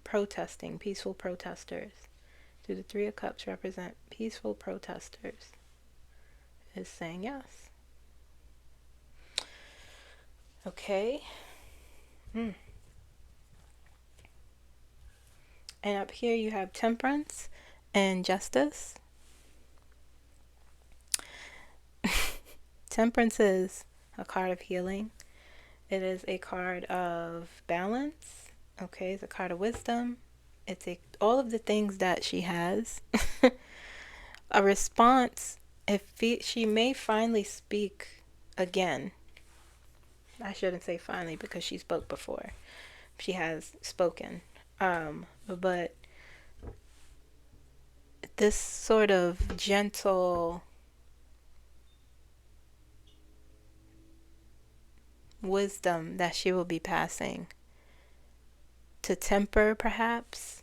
protesting, peaceful protesters? Do the Three of Cups represent peaceful protesters? Is saying yes. Okay. And up here you have Temperance and Justice. Temperance is a card of healing. It is a card of balance. Okay, it's a card of wisdom. It's all of the things that she has. A response. She may finally speak again. I shouldn't say finally because she spoke before. She has spoken. But this sort of gentle wisdom that she will be passing to temper, perhaps.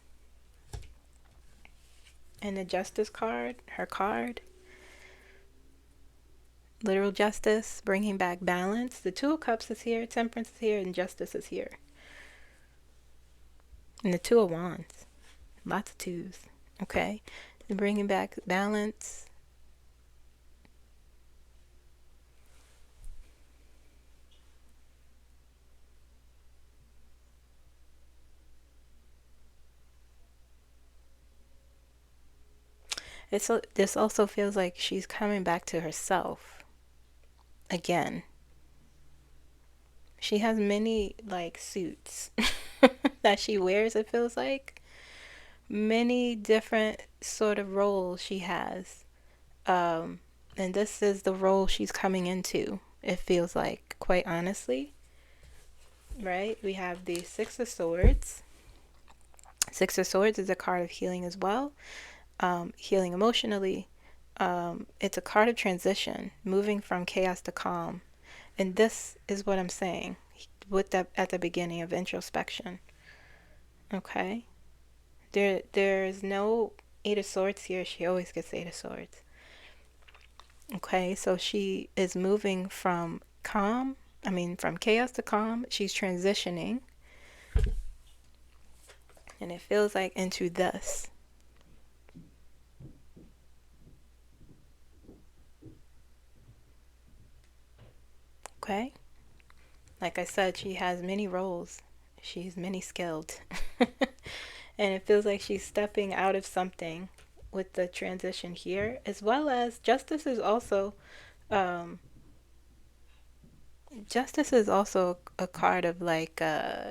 And the Justice card, her card, literal justice, bringing back balance. The Two of Cups is here, Temperance is here, and Justice is here. And the Two of Wands, lots of twos. Okay, and bringing back balance. This also feels like she's coming back to herself again. She has many like suits that she wears, it feels like. Many different sort of roles she has. And this is the role she's coming into, it feels like, quite honestly. Right? We have the Six of Swords. Six of Swords is a card of healing as well. Healing emotionally. It's a card of transition, moving from chaos to calm. And this is what I'm saying with at the beginning of introspection. Okay? There's no Eight of Swords here. She always gets Eight of Swords. Okay, so she is moving from from chaos to calm. She's transitioning. And it feels like into this. Okay? Like I said, she has many roles. She's many skilled. And it feels like she's stepping out of something with the transition here, as well as Justice is also a card of like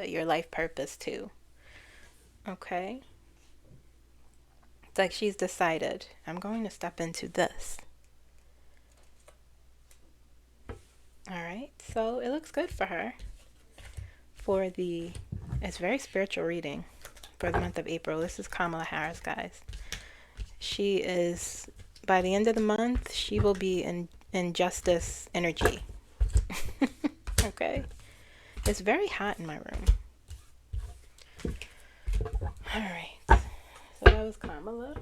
your life purpose too. Okay? It's like she's decided, I'm going to step into this. Alright, so it looks good for her. It's very spiritual reading for the month of April. This is Kamala Harris, guys. She is, by the end of the month, she will be in justice energy. Okay? It's very hot in my room. Alright. So that was Kamala.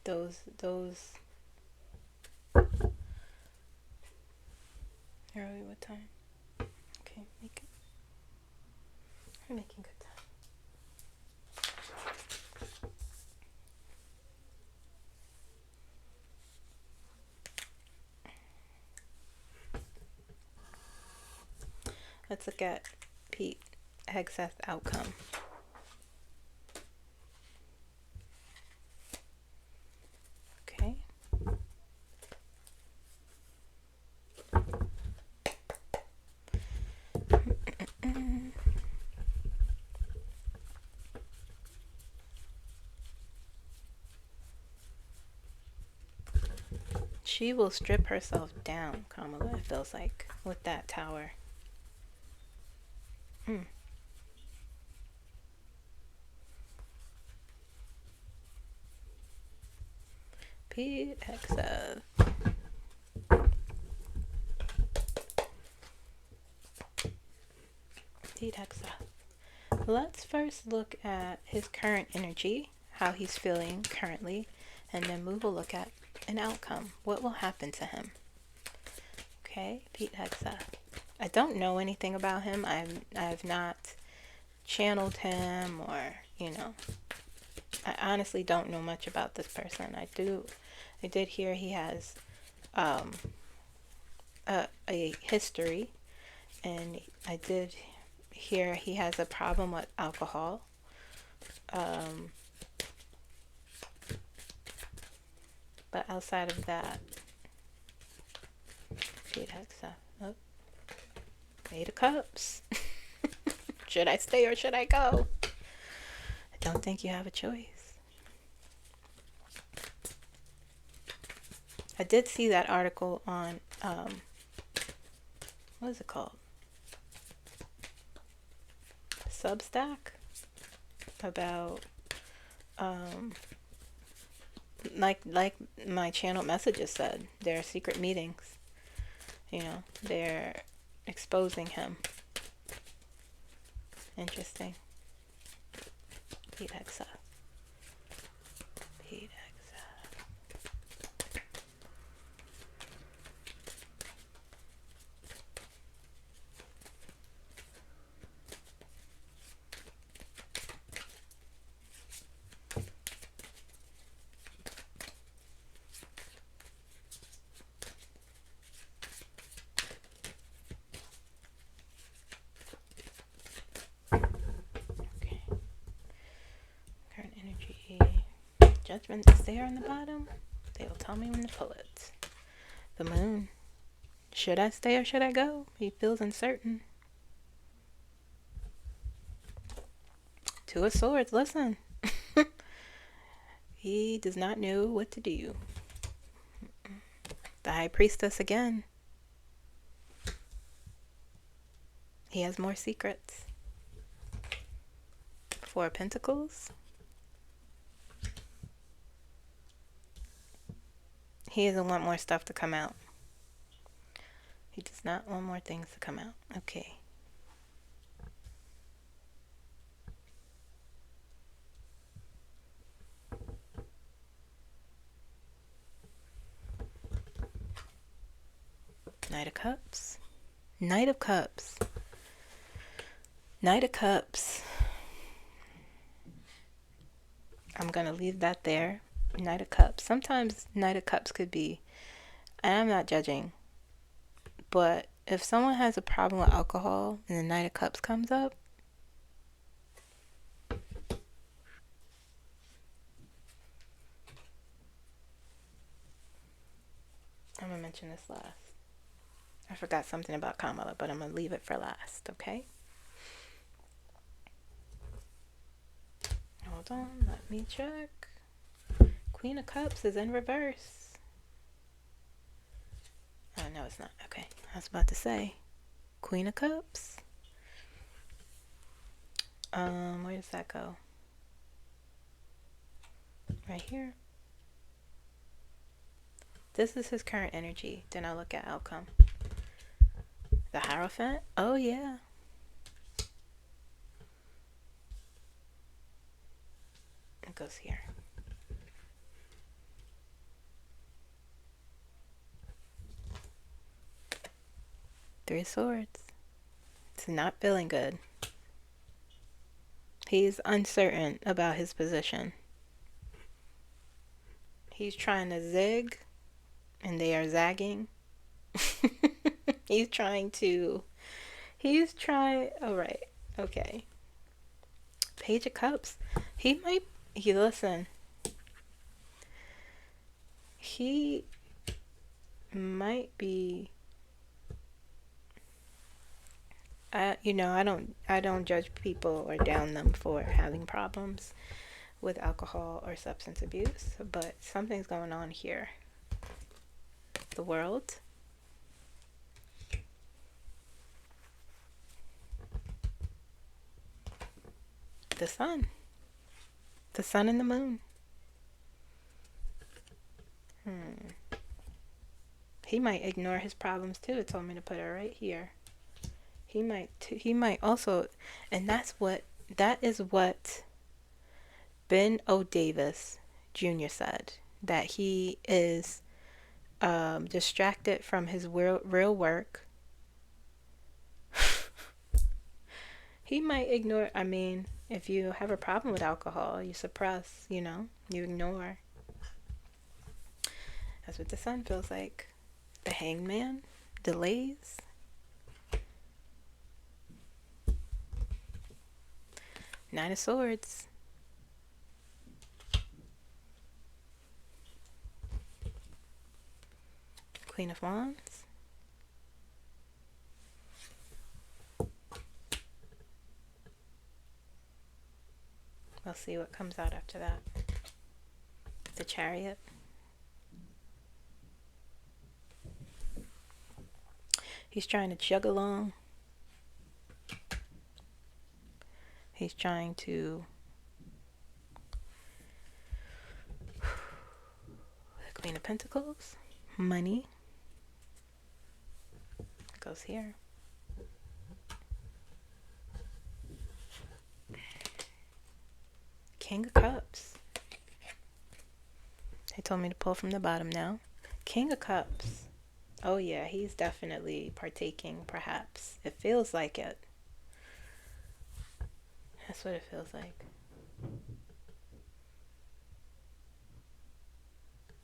Those early, what time? Okay, I'm making good time. Let's look at Pete Hegseth's outcome. Okay. She will strip herself down, Kamala, it feels like, with that tower. 𝐼𝐻𝐸. 𝐼𝐻𝐸. Let's first look at his current energy, how he's feeling currently, and then we will look at an outcome. What will happen to him? Okay, 𝐼𝐻𝐸. I don't know anything about him. I've not channeled him, or, you know, I honestly don't know much about this person. I did hear he has a history, and I did hear he has a problem with alcohol. But outside of that, 𝐼𝐻𝐸. Oh, 8 of Cups. Should I stay or should I go? I don't think you have a choice. I did see that article on, what is it called? Substack? About, like my channel messages said, they're secret meetings. You know, they're exposing him. Interesting. 𝐼𝐻𝐸. 𝐼𝐻𝐸. Judgment is there on the bottom. They will tell me when to pull it. The Moon. Should I stay or should I go? He feels uncertain. 2 of Swords. Listen. He does not know what to do. The High Priestess again. He has more secrets. 4 of Pentacles. He doesn't want more stuff to come out. He does not want more things to come out. Okay. Knight of Cups. Knight of Cups. Knight of Cups. I'm going to leave that there. Knight of Cups. Sometimes Knight of Cups could be, and I'm not judging, but if someone has a problem with alcohol and the Knight of Cups comes up, I'm going to mention this last. I forgot something about Kamala, but I'm going to leave it for last, okay? Hold on, let me check. Queen of Cups is in reverse. Oh, no, it's not. Okay, I was about to say. Queen of Cups. Where does that go? Right here. This is his current energy. Then I'll look at outcome. The Hierophant. Oh, yeah. It goes here. Three of Swords. It's not feeling good. He's uncertain about his position. He's trying to zig, and they are zagging. All right, okay. Page of Cups. He might be, I don't judge people or down them for having problems with alcohol or substance abuse, but something's going on here. the world, the sun and the moon. He might ignore his problems too. It told me to put it right here. He might also, and that is what Ben O. Davis Jr. said, that he is distracted from his real work. He might ignore, I mean, if you have a problem with alcohol, you suppress, you ignore. That's what the sun feels like. The hangman, delays. Nine of Swords. Queen of Wands. We'll see what comes out after that. The Chariot. He's trying to chug along. He's trying to... The Queen of Pentacles. Money. It goes here. King of Cups. They told me to pull from the bottom now. King of Cups. Oh yeah, he's definitely partaking, perhaps. It feels like it. That's what it feels like.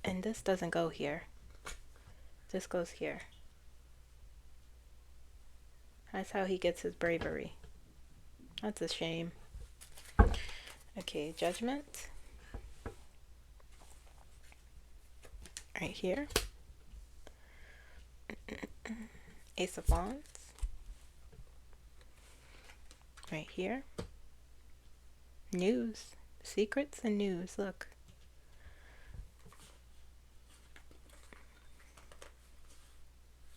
And this doesn't go here. This goes here. That's how he gets his bravery. That's a shame. Okay, Judgment. Right here. Ace of Wands. Right here. News. Secrets and news. Look.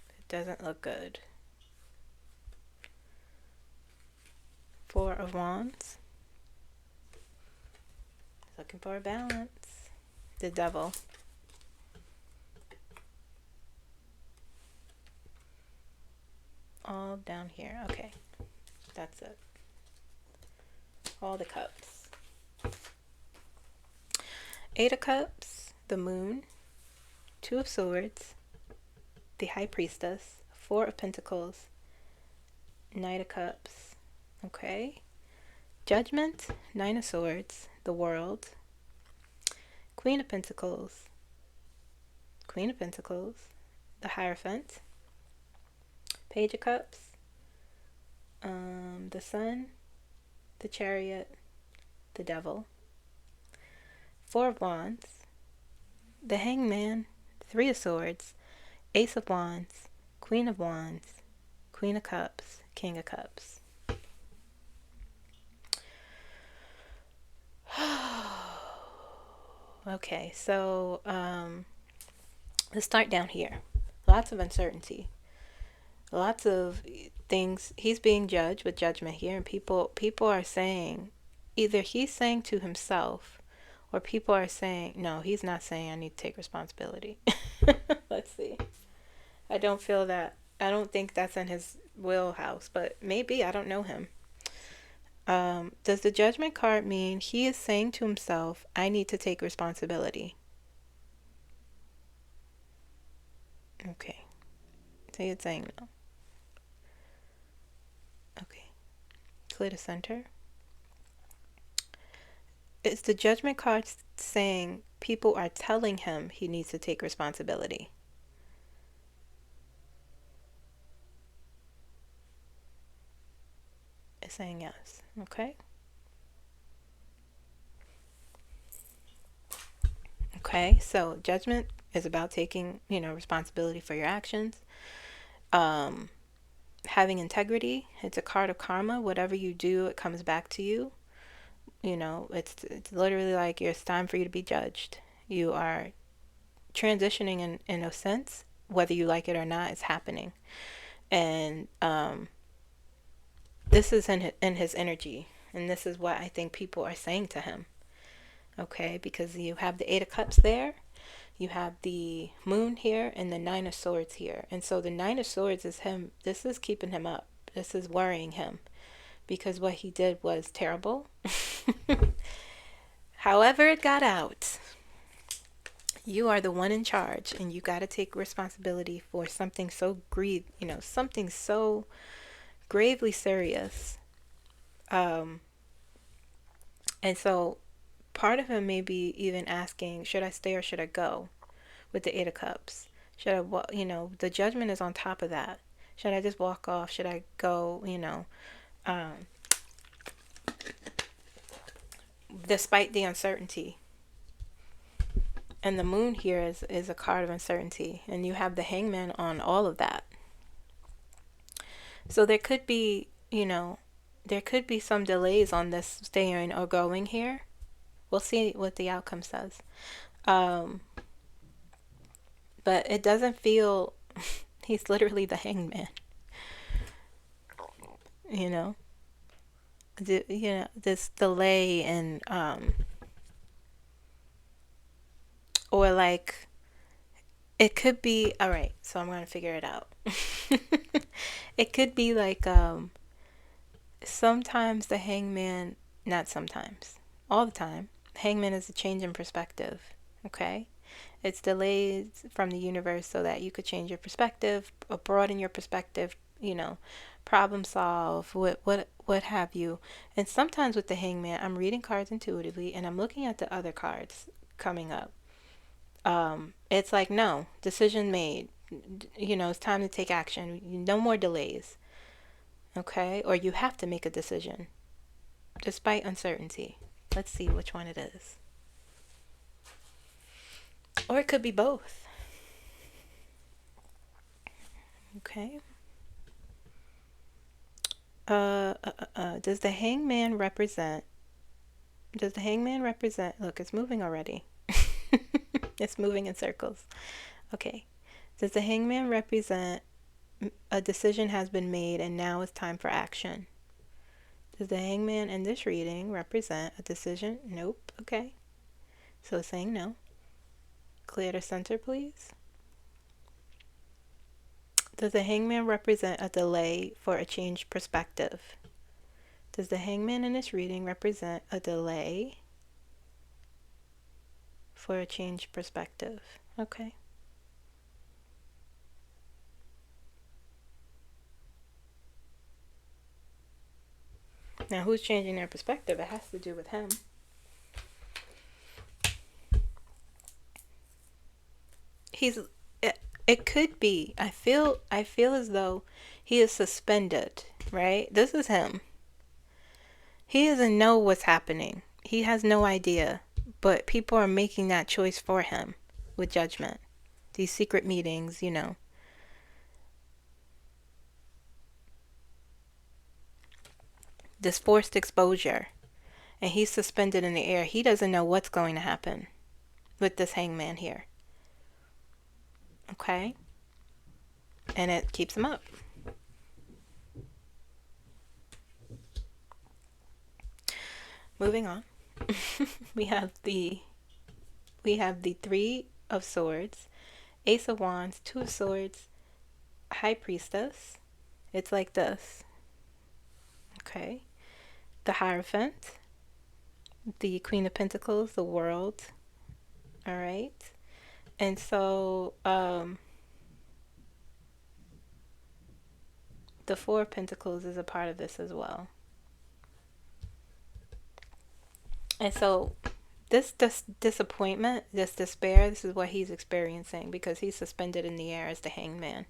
It doesn't look good. Four of Wands. Looking for a balance. The Devil. All down here. Okay. That's it. All the cups. Eight of Cups. The Moon. Two of Swords. The High Priestess. Four of Pentacles. Knight of Cups. Okay. Judgment. Nine of Swords. The World. Queen of Pentacles. Queen of Pentacles. The Hierophant. Page of Cups. The Sun. The Chariot. The Devil. Four of Wands. The Hangman. Three of Swords. Ace of Wands. Queen of Wands. Queen of Cups. King of Cups. Okay, so let's start down here. Lots of uncertainty. Lots of things. He's being judged with judgment here, and people are saying, either he's saying to himself, or people are saying, no, he's not saying I need to take responsibility. Let's see. I don't think that's in his wheelhouse, but maybe. I don't know him. Does the Judgment card mean he is saying to himself, I need to take responsibility? Okay. So you're saying no. Okay. Clear the center. Is the Judgment card saying people are telling him he needs to take responsibility? It's saying yes. Okay. Okay, so Judgment is about taking, responsibility for your actions. Having integrity. It's a card of karma. Whatever you do, it comes back to you. It's literally like it's time for you to be judged. You are transitioning in a sense whether you like it or not, it's happening. And this is in his energy. And this is what I think people are saying to him. Okay, because you have the Eight of Cups there. You have the Moon here and the Nine of Swords here. And so the Nine of Swords is him. This is keeping him up. This is worrying him. Because what he did was terrible. However it got out, you are the one in charge, and you got to take responsibility for something so something so gravely serious. And so part of him may be even asking, should I stay or should I go with the Eight of Cups? Should I, the Judgment is on top of that. Should I just walk off? Should I go, despite the uncertainty? And the Moon here is a card of uncertainty. And you have the Hangman on all of that. So there could be, there could be some delays on this staying or going here. We'll see what the outcome says. But it doesn't feel, he's literally the Hangman. This delay and, or like, it could be, all right, so I'm going to figure it out. It could be like, sometimes the Hangman, not sometimes, all the time, Hangman is a change in perspective, okay? It's delays from the universe so that you could change your perspective, or broaden your perspective, problem solve, what have you. And sometimes with the Hangman, I'm reading cards intuitively, and I'm looking at the other cards coming up. It's like, no, decision made. It's time to take action. No more delays. Okay? Or you have to make a decision despite uncertainty. Let's see which one it is. Or it could be both. Okay. Does the Hangman represent, look, it's moving already. It's moving in circles. Okay. Does the Hangman represent a decision has been made and now it's time for action? Does the Hangman in this reading represent a decision? Nope. Okay. So it's saying no. Clear the center, please. Does the Hangman represent a delay for a changed perspective? Does the Hangman in this reading represent a delay for a changed perspective? Okay. Now, who's changing their perspective? It has to do with him. It could be. I feel as though he is suspended, right? This is him. He doesn't know what's happening. He has no idea. But people are making that choice for him with Judgment. These secret meetings, This forced exposure. And he's suspended in the air. He doesn't know what's going to happen with this Hangman here. Okay? And it keeps him up. Moving on. we have the Three of Swords, Ace of Wands, Two of Swords, High Priestess. It's like this. Okay. The Hierophant, the Queen of Pentacles, the World. All right. And so the Four of Pentacles is a part of this as well. And so this disappointment, this despair, this is what he's experiencing because he's suspended in the air as the Hangman.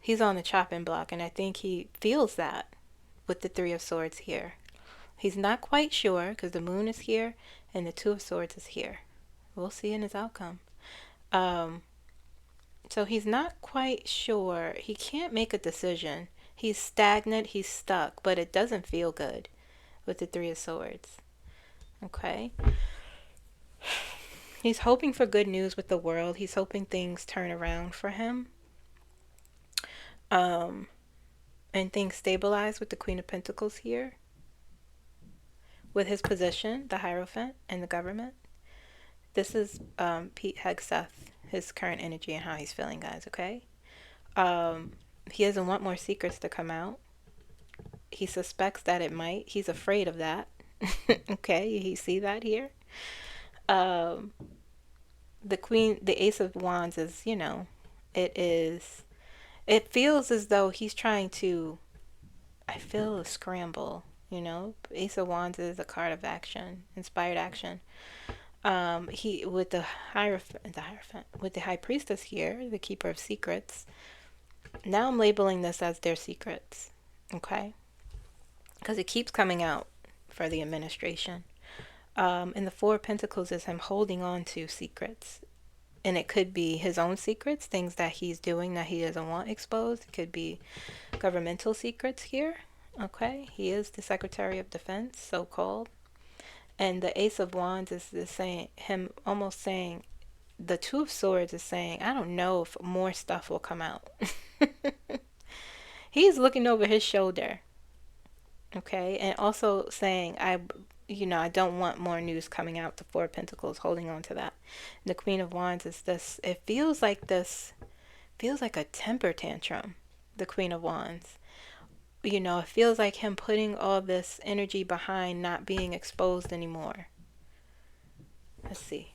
He's on the chopping block, and I think he feels that with the Three of Swords here. He's not quite sure because the Moon is here and the Two of Swords is here. We'll see in his outcome. So he's not quite sure. He can't make a decision. He's stagnant. He's stuck, but it doesn't feel good with the Three of Swords. Okay. He's hoping for good news with the world. He's hoping things turn around for him. And things stabilize with the Queen of Pentacles here. With his position, the Hierophant, and the government. This is Pete Hegseth, his current energy and how he's feeling, guys, okay? He doesn't want more secrets to come out. He suspects that it might. He's afraid of that. Okay, you see that here? The Ace of Wands is, it feels as though he's trying to, I feel a scramble, Ace of Wands is a card of action, inspired action. He, with the Hierophant, with the High Priestess here, the Keeper of Secrets, now I'm labeling this as their secrets, okay? Because it keeps coming out for the administration. And the Four of Pentacles is him holding on to secrets. And it could be his own secrets, things that he's doing that he doesn't want exposed. It could be governmental secrets here, okay? He is the Secretary of Defense, so-called. And the Ace of Wands is him almost saying, the Two of Swords is saying, I don't know if more stuff will come out. He's looking over his shoulder. Okay, and also saying, I don't want more news coming out. The Four of Pentacles, holding on to that. And the Queen of Wands is this. It feels like a temper tantrum. The Queen of Wands. It feels like him putting all this energy behind not being exposed anymore. Let's see.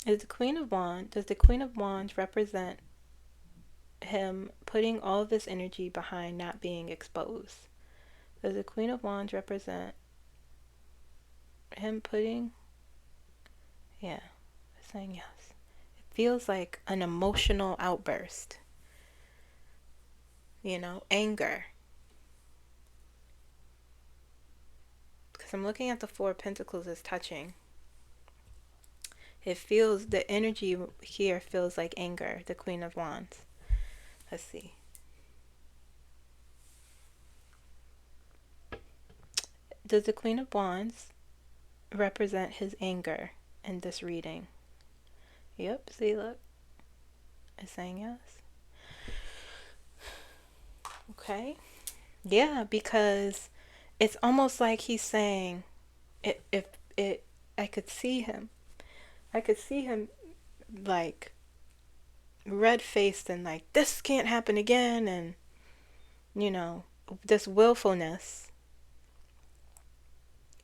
Does the Queen of Wands represent him putting all of this energy behind not being exposed? Does the Queen of Wands represent him putting, yeah, saying yes. It feels like an emotional outburst. Anger. Because I'm looking at the Four of Pentacles as touching. It feels, the energy here feels like anger, the Queen of Wands. Let's see. Does the Queen of Wands represent his anger in this reading? Yep, see, look. It's saying yes. Okay. Yeah, because it's almost like he's saying, I could see him. Like red-faced and like, this can't happen again, and this willfulness.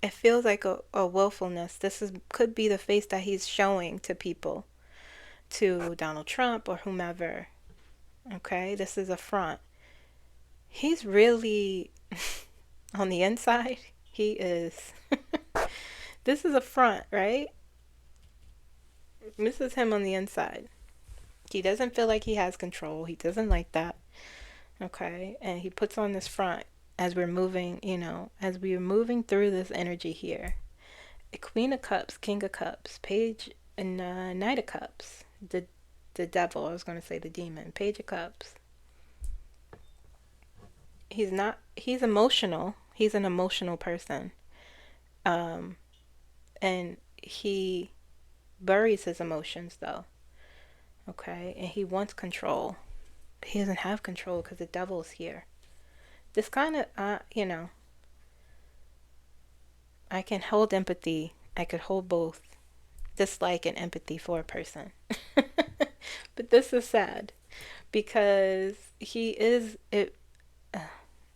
It feels like a willfulness. Could be the face that he's showing to people, to Donald Trump or whomever. Okay, this is a front. He's really on the inside. He is. This is a front, right? This is him on the inside. He doesn't feel like he has control. He doesn't like that. Okay, and he puts on this front as we're moving, through this energy here. A Queen of Cups, King of Cups, Page, and Knight of Cups. The devil, I was going to say the demon. Page of Cups. He's emotional. He's an emotional person. And he buries his emotions, though. Okay, and he wants control. He doesn't have control because the devil's here. This kind of, I can hold empathy. I could hold both dislike and empathy for a person. But this is sad because he is,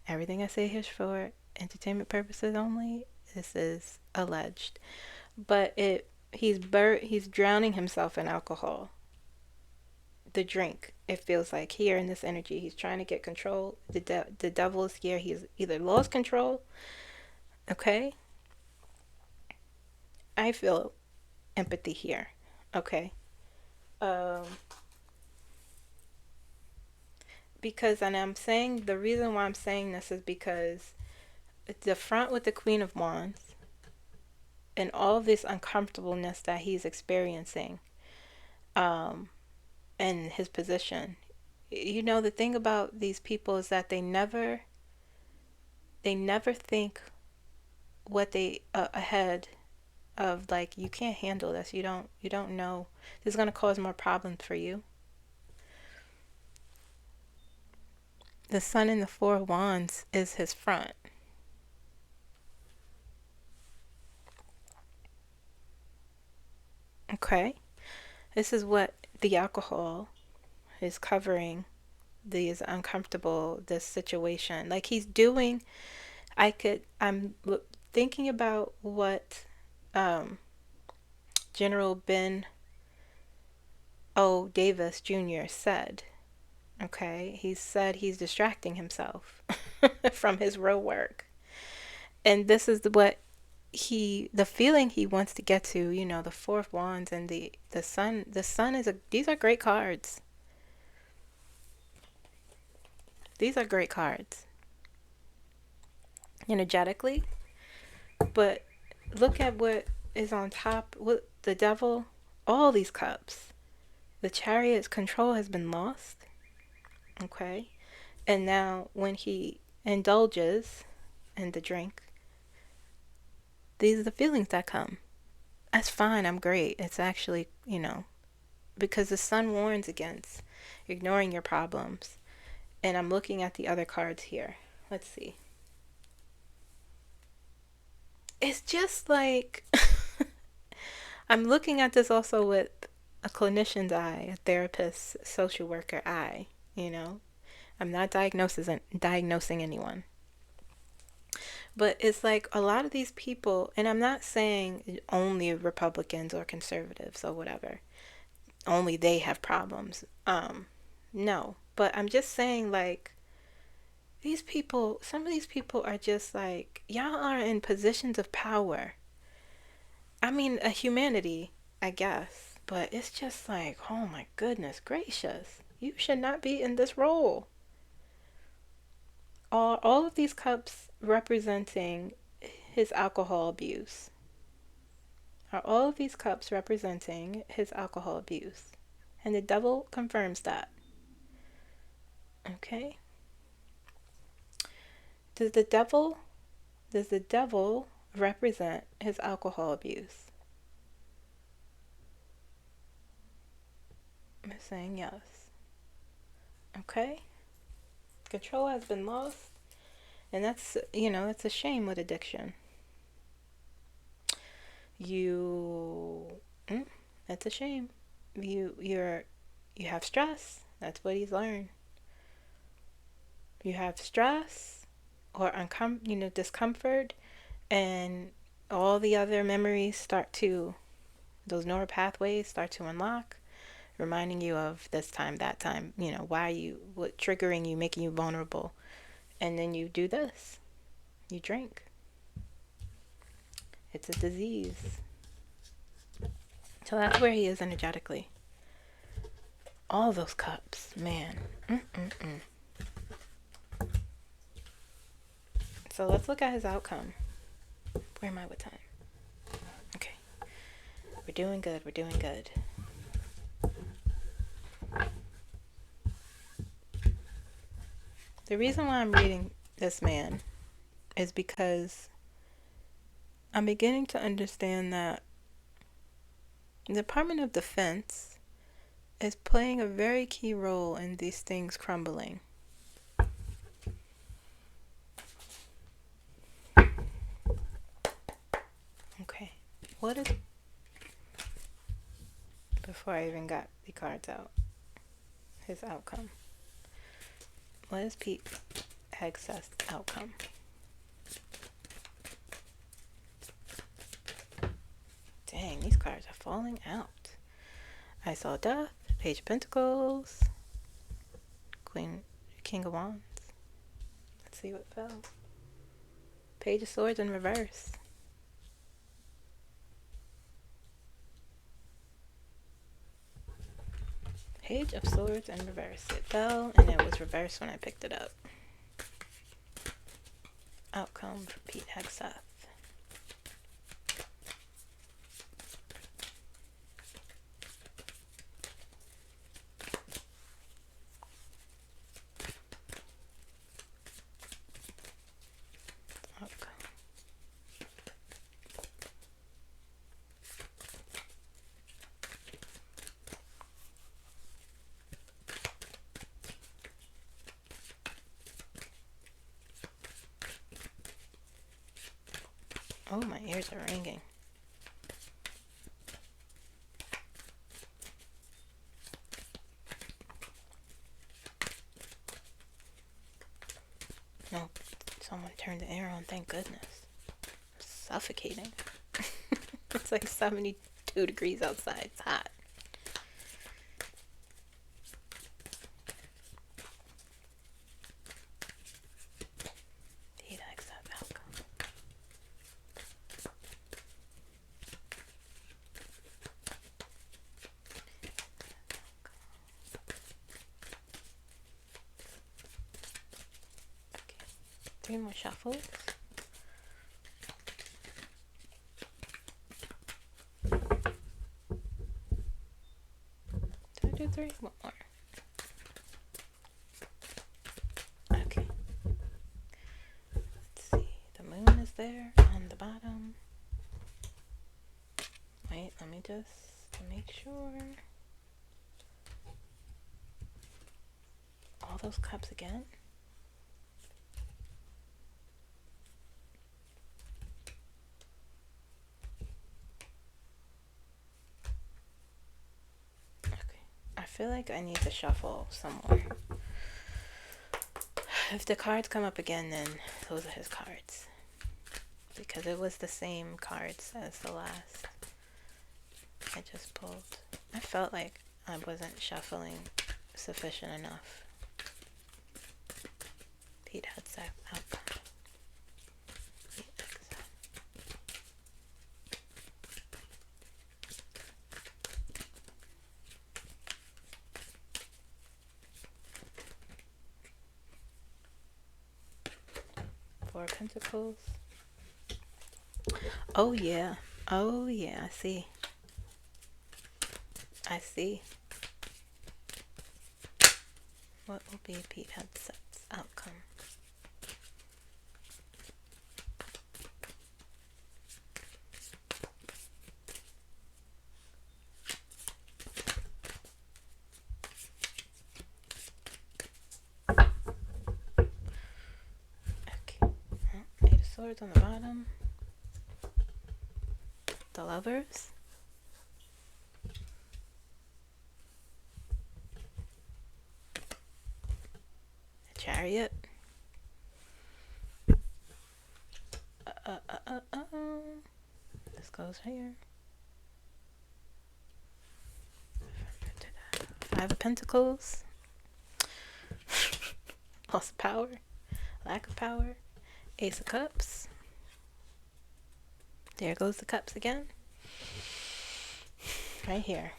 everything I say here is for entertainment purposes only. This is alleged. But he's drowning himself in alcohol. The drink, it feels like here in this energy, he's trying to get control. The devil is here. He's either lost control. Okay. I feel empathy here. Okay. Because, and I'm saying, the reason why I'm saying this is because the front with the Queen of Wands and all this uncomfortableness that he's experiencing, and his position. The thing about these people is that they never think what they ahead of, like, you can't handle this. You don't know. This is going to cause more problems for you. The Sun in the Four of Wands is his front. Okay? This is what the alcohol is covering, this situation. Like, he's doing, I'm thinking about what General Ben O. Davis Jr. said. Okay? He said he's distracting himself from his real work. And this is the feeling he wants to get to, the Four of Wands and the Sun. The Sun these are great cards. These are great cards energetically. But look at what is on top. What the Devil, all these cups. The Chariot's control has been lost. Okay? And now when he indulges in the drink, these are the feelings that come. That's fine. I'm great. It's actually, because the Sun warns against ignoring your problems. And I'm looking at the other cards here. Let's see. It's just like, I'm looking at this also with a clinician's eye, a therapist, social worker eye, I'm not diagnosing anyone. But it's like a lot of these people, and I'm not saying only Republicans or conservatives or whatever, only they have problems. No, but I'm just saying, like, some of these people are just like, y'all are in positions of power. I mean, a humanity, I guess, but it's just like, oh my goodness gracious, you should not be in this role. All of these cups representing his alcohol abuse. Are all of these cups representing his alcohol abuse? And the Devil confirms that. Okay? Does the devil represent his alcohol abuse? I'm saying yes. Okay? Control has been lost. And that's, it's a shame with addiction. That's a shame. You have stress. That's what he's learned. You have stress or discomfort, and all the other memories those neural pathways start to unlock, reminding you of this time, that time, what triggering you, making you vulnerable. And then you do this. You drink. It's a disease. So that's where he is energetically. All those cups, man. So let's look at his outcome. Where am I with time? Okay. We're doing good. The reason why I'm reading this man is because I'm beginning to understand that the Department of Defense is playing a very key role in these things crumbling. Okay, before I even got the cards out, his outcome. What is 𝐒𝐭𝐫𝐬's outcome? Dang, these cards are falling out. I saw Death, Page of Pentacles, King of Wands. Let's see what fell. Page of Swords in reverse. Page of Swords in reverse. It fell and it was reversed when I picked it up. Outcome for 𝐒𝐭𝐫𝐬. Oh, my ears are ringing. No, someone turned the air on, thank goodness. It's suffocating. It's like 72 degrees outside. It's hot. Three more shuffles. Did I do three? One more. Okay. Let's see. The moon is there on the bottom. Wait, let me just make sure. All those cups again? I feel like I need to shuffle some more. If the cards come up again, then those are his cards. Because it was the same cards as the last I just pulled. I felt like I wasn't shuffling sufficient enough. 𝐷𝐻𝐻𝐿𝐿. Four of Pentacles. Oh yeah. Oh yeah, I see. I see. What will be 𝐷𝐻𝐻𝐿𝐿's outcome? Okay. Eight of Swords on the bottom. The Lovers. The Chariot. This goes here. Five of Pentacles. Loss of power. Lack of power. Ace of Cups. There goes the cups again. Right here.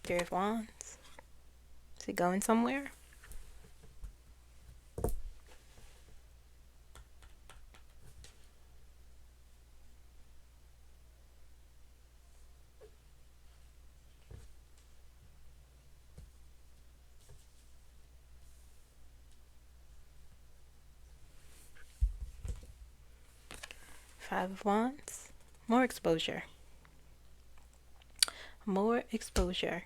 Three of Wands. Is he going somewhere? Five of Wands. More exposure. More exposure.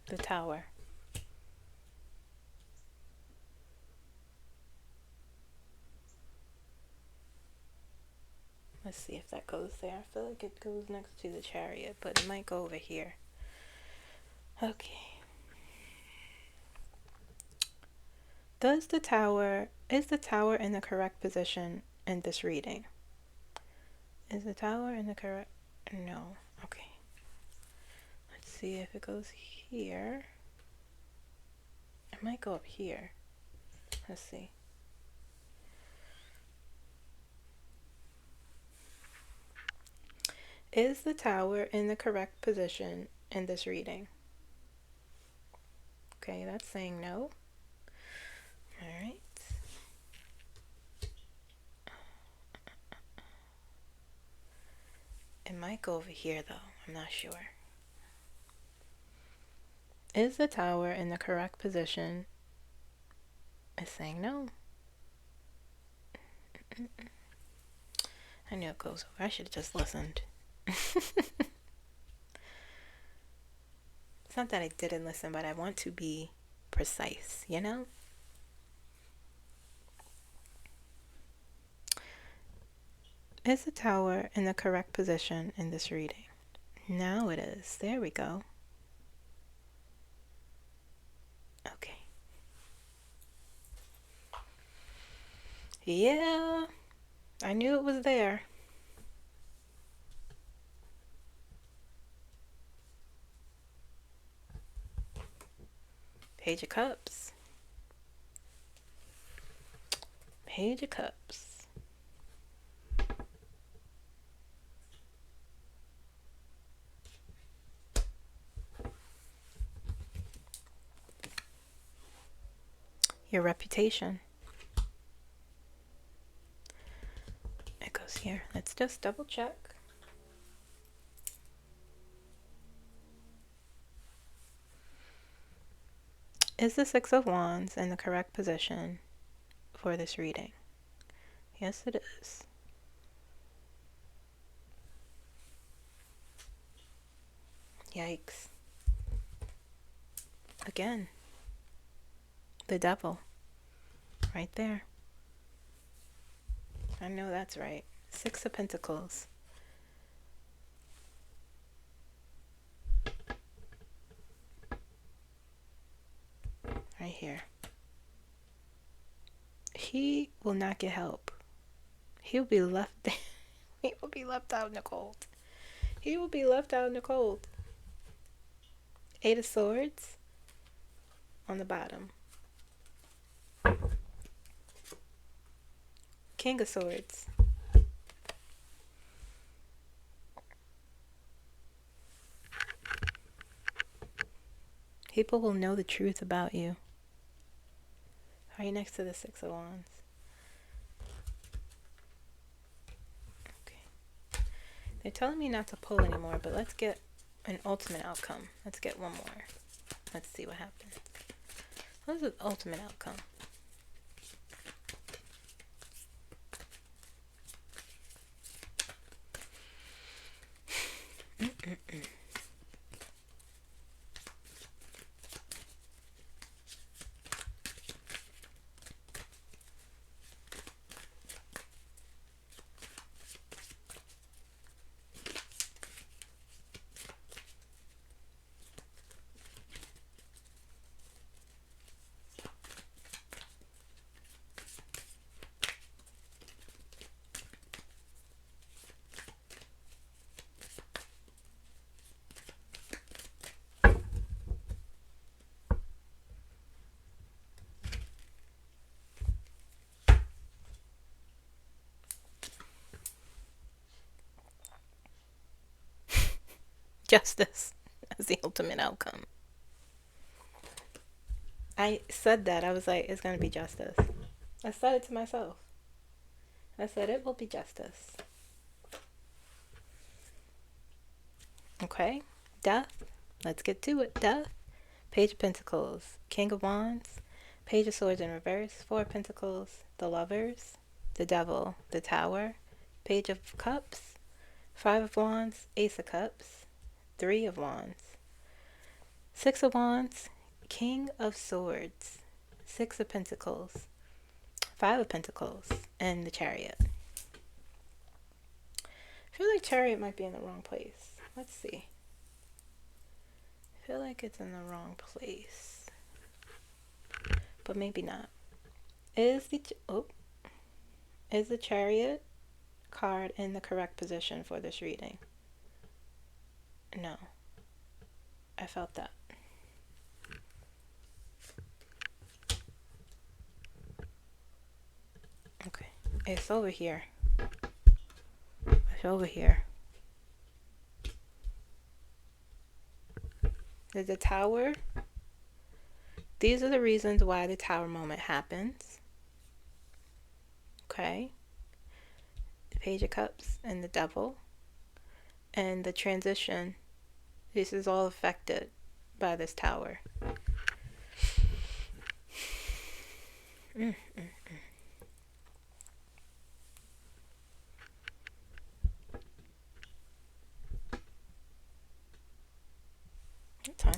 The Tower. Let's see if that goes there. I feel like it goes next to the Chariot, but it might go over here. Okay. Is the Tower in the correct position in this reading? Is the Tower in the correct? No. Okay. Let's see if it goes here. It might go up here. Let's see. Is the Tower in the correct position in this reading? Okay, that's saying no. All right. It might go over here though. I'm not sure. Is the Tower in the correct position? It's saying no. I knew it goes over. I should have just listened. It's not that I didn't listen, but I want to be precise, you know? Is the tower in the correct position in this reading? Now it is. There we go. Okay. Yeah, I knew it was there. Page of Cups. Page of Cups. Your reputation. It goes here. Let's just double check. Is the Six of Wands in the correct position for this reading? Yes, it is. Yikes. Again. The devil. Right there. I know that's right. Six of Pentacles. Right here. He will not get help. He'll be left. He will be left out in the cold. He will be left out in the cold. Eight of Swords on the bottom. King of Swords. People will know the truth about you. Right next to the Six of Wands. Okay. They're telling me not to pull anymore, but let's get an ultimate outcome. Let's get one more. Let's see what happens. What is the ultimate outcome? Justice as the ultimate outcome. I said that. I was like, it's going to be justice. I said it to myself. I said it will be justice. Okay. Death. Let's get to it. Death. Page of Pentacles. King of Wands. Page of Swords in reverse. Four of Pentacles. The Lovers. The Devil. The Tower. Page of Cups. Five of Wands. Ace of Cups. Three of Wands. Six of Wands. King of Swords. Six of Pentacles. Five of Pentacles. And the Chariot. I feel like Chariot might be in the wrong place. Let's see. I feel like it's in the wrong place. But maybe not. Is the Chariot card in the correct position for this reading? No. I felt that. Okay. It's over here. It's over here. There's a Tower. These are the reasons why the Tower moment happens. Okay. The Page of Cups and the Devil. And the transition. This is all affected by this Tower.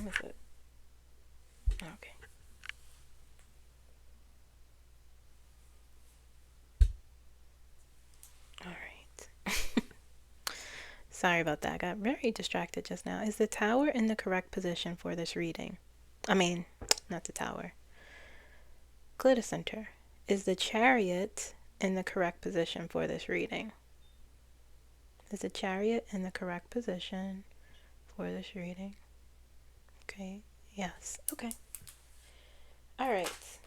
time is it? Okay. All right. Sorry about that. I got very distracted just now. Is the Tower in the correct position for this reading? I mean, not the Tower. Glitter Center. Is the Chariot in the correct position for this reading? Is the Chariot in the correct position for this reading? Okay. Yes. Okay. All right.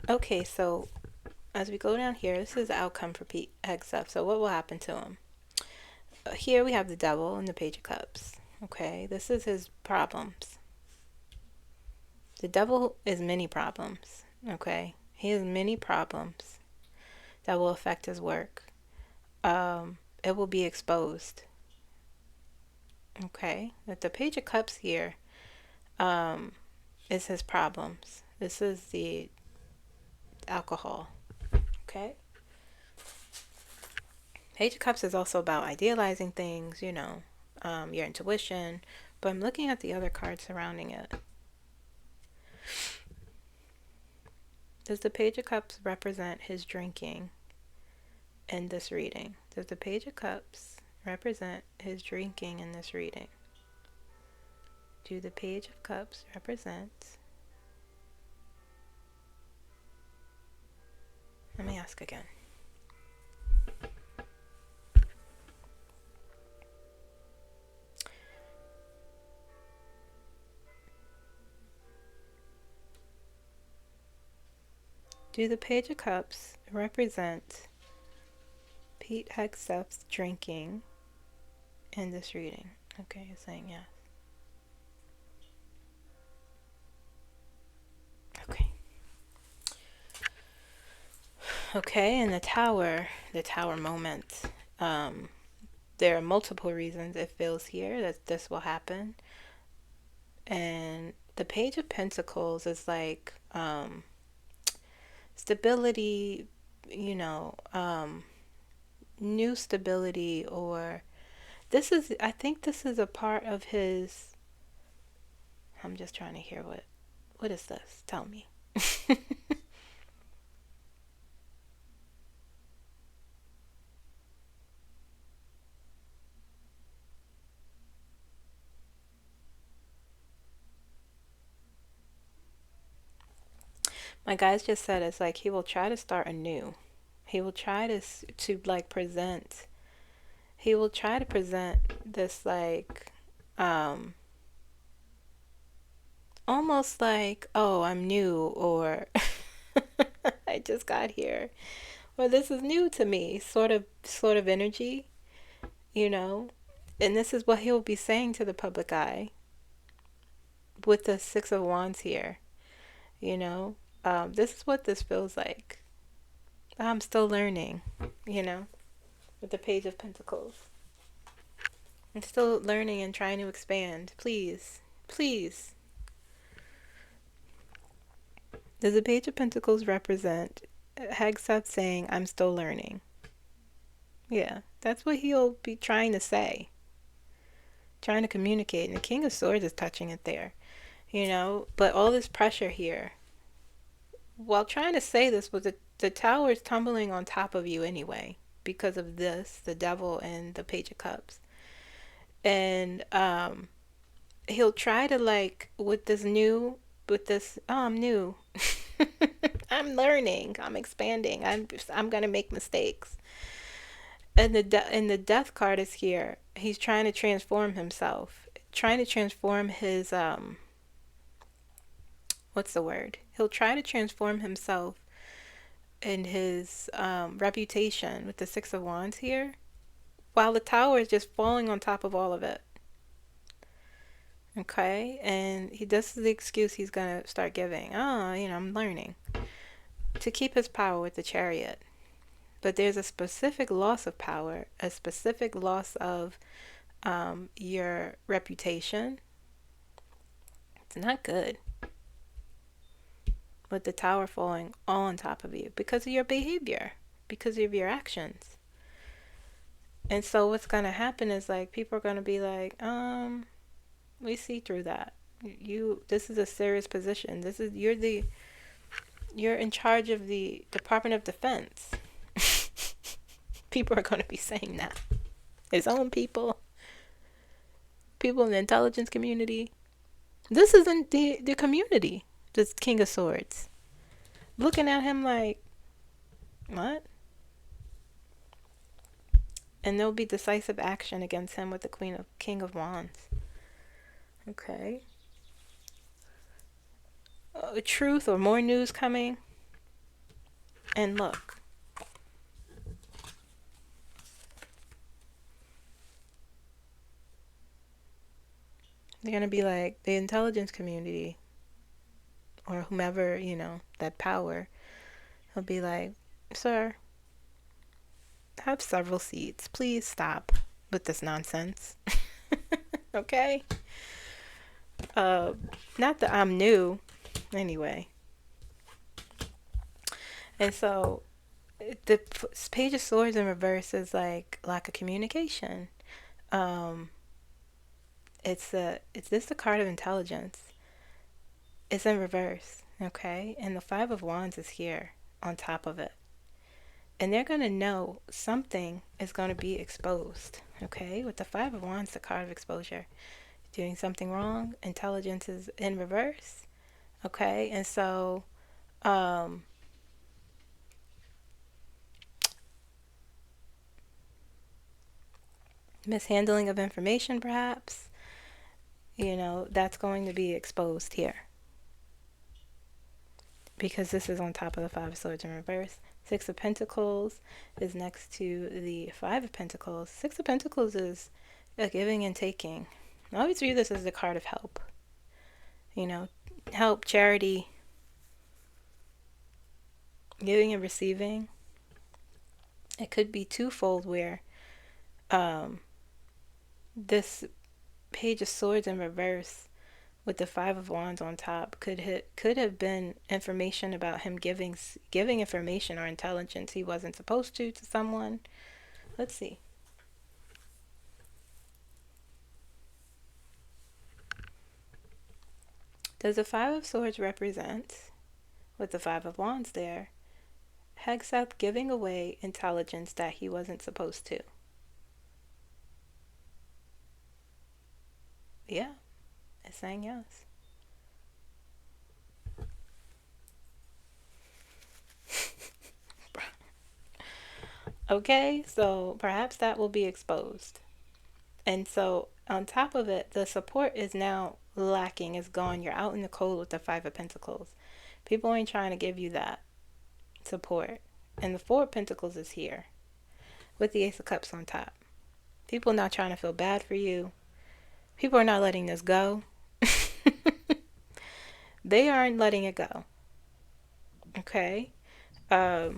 Okay, so as we go down here, this is the outcome for Pete Hegseth. So what will happen to him? Here we have the Devil and the Page of Cups. Okay, this is his problems. The Devil is many problems. Okay, he has many problems that will affect his work. It will be exposed. Okay, that the Page of Cups here is his problems. This is the alcohol. Okay. Page of Cups is also about idealizing things, you know, your intuition. But I'm looking at the other cards surrounding it. Does the Page of Cups represent his drinking in this reading? Does the Page of Cups represent his drinking in this reading? Do the Page of Cups represent... Let me ask again. Do the Page of Cups represent Pete Hegseth's drinking in this reading? Okay, you're saying yes. Okay. Okay, and the Tower moment. There are multiple reasons it feels here that this will happen. And the Page of Pentacles is like stability, you know, new stability, or this is, I think this is a part of his, I'm just trying to hear what is this? Tell me. My guys just said it's like he will try to start anew. He will try to like present. He will try to present this like almost like, oh, I'm new, or I just got here, or this is new to me, sort of energy, you know. And this is what he'll be saying to the public eye with the Six of Wands here, you know. This is what this feels like. I'm still learning, you know, with the Page of Pentacles. I'm still learning and trying to expand. Please, please. Does the Page of Pentacles represent Hegseth saying, I'm still learning? Yeah, that's what he'll be trying to say. Trying to communicate. And the King of Swords is touching it there, you know. But all this pressure here, while trying to say this, was the Tower is tumbling on top of you anyway because of this, the Devil and the Page of Cups. And he'll try to, like, with this, oh, I'm new. I'm learning. I'm expanding. I'm gonna make mistakes. And the Death card is here. He's trying to transform himself, trying to transform his what's the word? He'll try to transform himself and his reputation with the Six of Wands here, while the Tower is just falling on top of all of it. Okay, and this is the excuse he's gonna start giving. Oh, you know, I'm learning, to keep his power with the Chariot. But there's a specific loss of power, a specific loss of your reputation. It's not good. With the Tower falling all on top of you because of your behavior, because of your actions. And so what's going to happen is like people are going to be like, we see through that. This is a serious position. You're in charge of the Department of Defense. People are going to be saying that. His own people in the intelligence community. This isn't the community, this King of Swords. Looking at him like, what? And there'll be decisive action against him with the King of Wands. Okay. Truth or more news coming. And look. They're going to be like, the intelligence community, or whomever, that power, he'll be like, sir, have several seats. Please stop with this nonsense. Okay? Not that I'm new. Anyway. And so, the Page of Swords in reverse is like lack of communication. Is this the card of intelligence? It's in reverse, okay? And the Five of Wands is here on top of it. And they're going to know something is going to be exposed, okay? With the Five of Wands, the card of exposure. Doing something wrong, intelligence is in reverse, okay? And so, mishandling of information, perhaps. That's going to be exposed here. Because this is on top of the Five of Swords in reverse. Six of Pentacles is next to the Five of Pentacles. Six of Pentacles is a giving and taking. I always view this as the card of help. Help, charity, giving and receiving. It could be twofold where this Page of Swords in reverse with the Five of Wands on top could have been information about him giving information or intelligence he wasn't supposed to someone. Let's see. Does the Five of Swords represent, with the Five of Wands there, 𝐒𝐻 giving away intelligence that he wasn't supposed to? Yeah, it's saying yes. Okay, so perhaps that will be exposed. And so on top of it, the support is now lacking, is gone. You're out in the cold with the Five of Pentacles. People ain't trying to give you that support. And the Four of Pentacles is here with the Ace of Cups on top. People not trying to feel bad for you. People are not letting this go. They aren't letting it go. Okay? The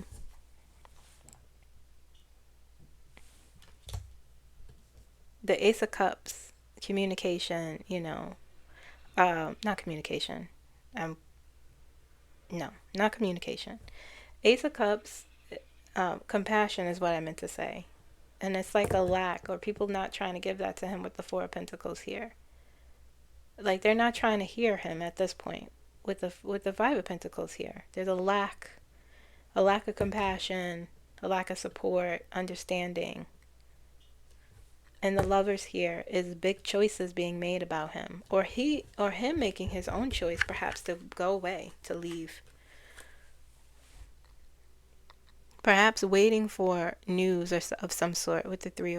Ace of Cups, communication, not communication. No, not communication. Ace of Cups, compassion is what I meant to say. And it's like a lack, or people not trying to give that to him with the Four of Pentacles here. Like they're not trying to hear him at this point with the Five of Pentacles here. There's a lack of compassion, a lack of support, understanding. And the Lovers here is big choices being made about him, or him making his own choice, perhaps to go away, to leave. Perhaps waiting for news of some sort with the Three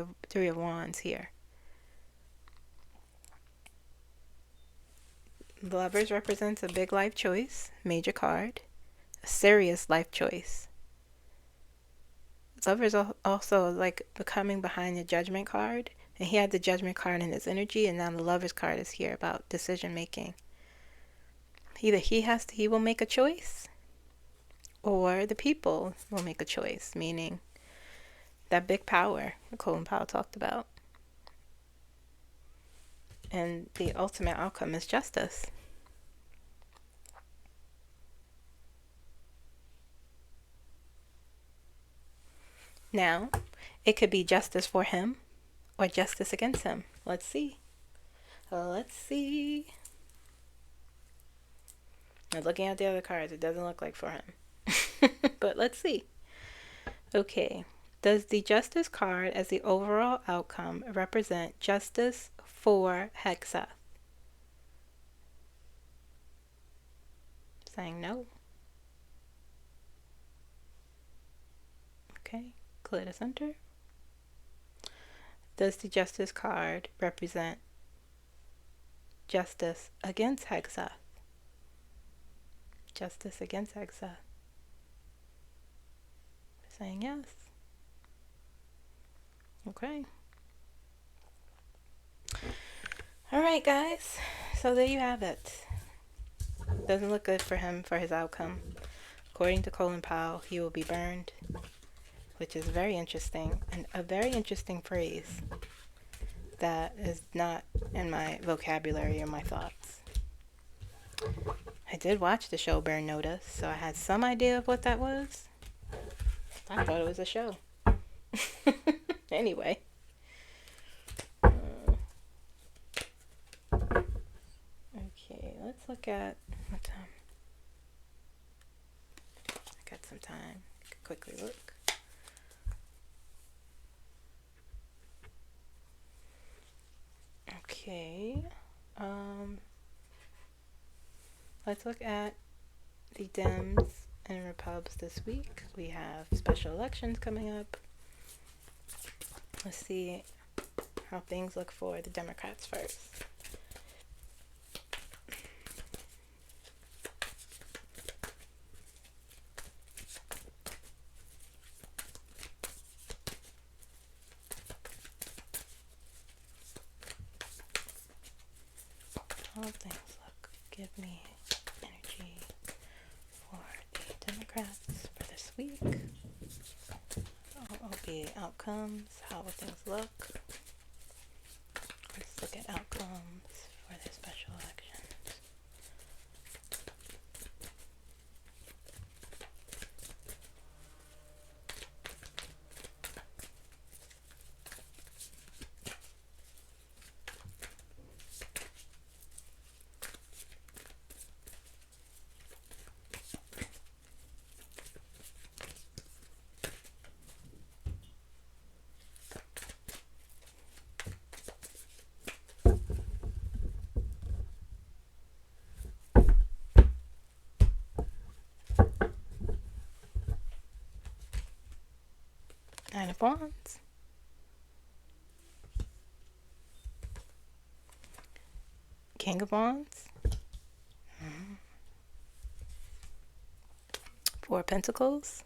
of Wands here. The Lovers represents a big life choice, major card, a serious life choice. Lovers also like becoming behind the Judgment card, and he had the Judgment card in his energy, and now the Lovers card is here about decision making. Either he will make a choice, or the people will make a choice, meaning that big power Nicole Powell talked about. And the ultimate outcome is justice. Now, It could be justice for him or justice against him. Let's see. Let's see. I'm looking at the other cards. It doesn't look like for him. But let's see. Okay. Does the justice card as the overall outcome represent justice for 𝐒𝐻𝐸𝐧𝐭𝐢𝐳? Saying no. Okay. Clear the center. Does the justice card represent justice against 𝐒𝐻𝐸𝐧𝐭𝐢𝐳? Justice against 𝐒𝐻𝐸𝐧𝐭𝐢𝐳. Saying yes. Okay. All right, guys. So there you have it. Doesn't look good for him for his outcome. According to Colin Powell, he will be burned, which is very interesting, and a very interesting phrase that is not in my vocabulary or my thoughts. I did watch the show Burn Notice, so I had some idea of what that was. I thought it was a show. Anyway. Okay, let's look at what time. I got some time. I can quickly look. Okay. Let's look at the Dems and REPUBS this week. We have special elections coming up. Let's see how things look for the Democrats first. How things look. Give me energy for the Democrats for this week. Albeit outcomes. How will things look? Let's look at outcomes for the special elections. Nine of Wands. King of Wands. Four of Pentacles.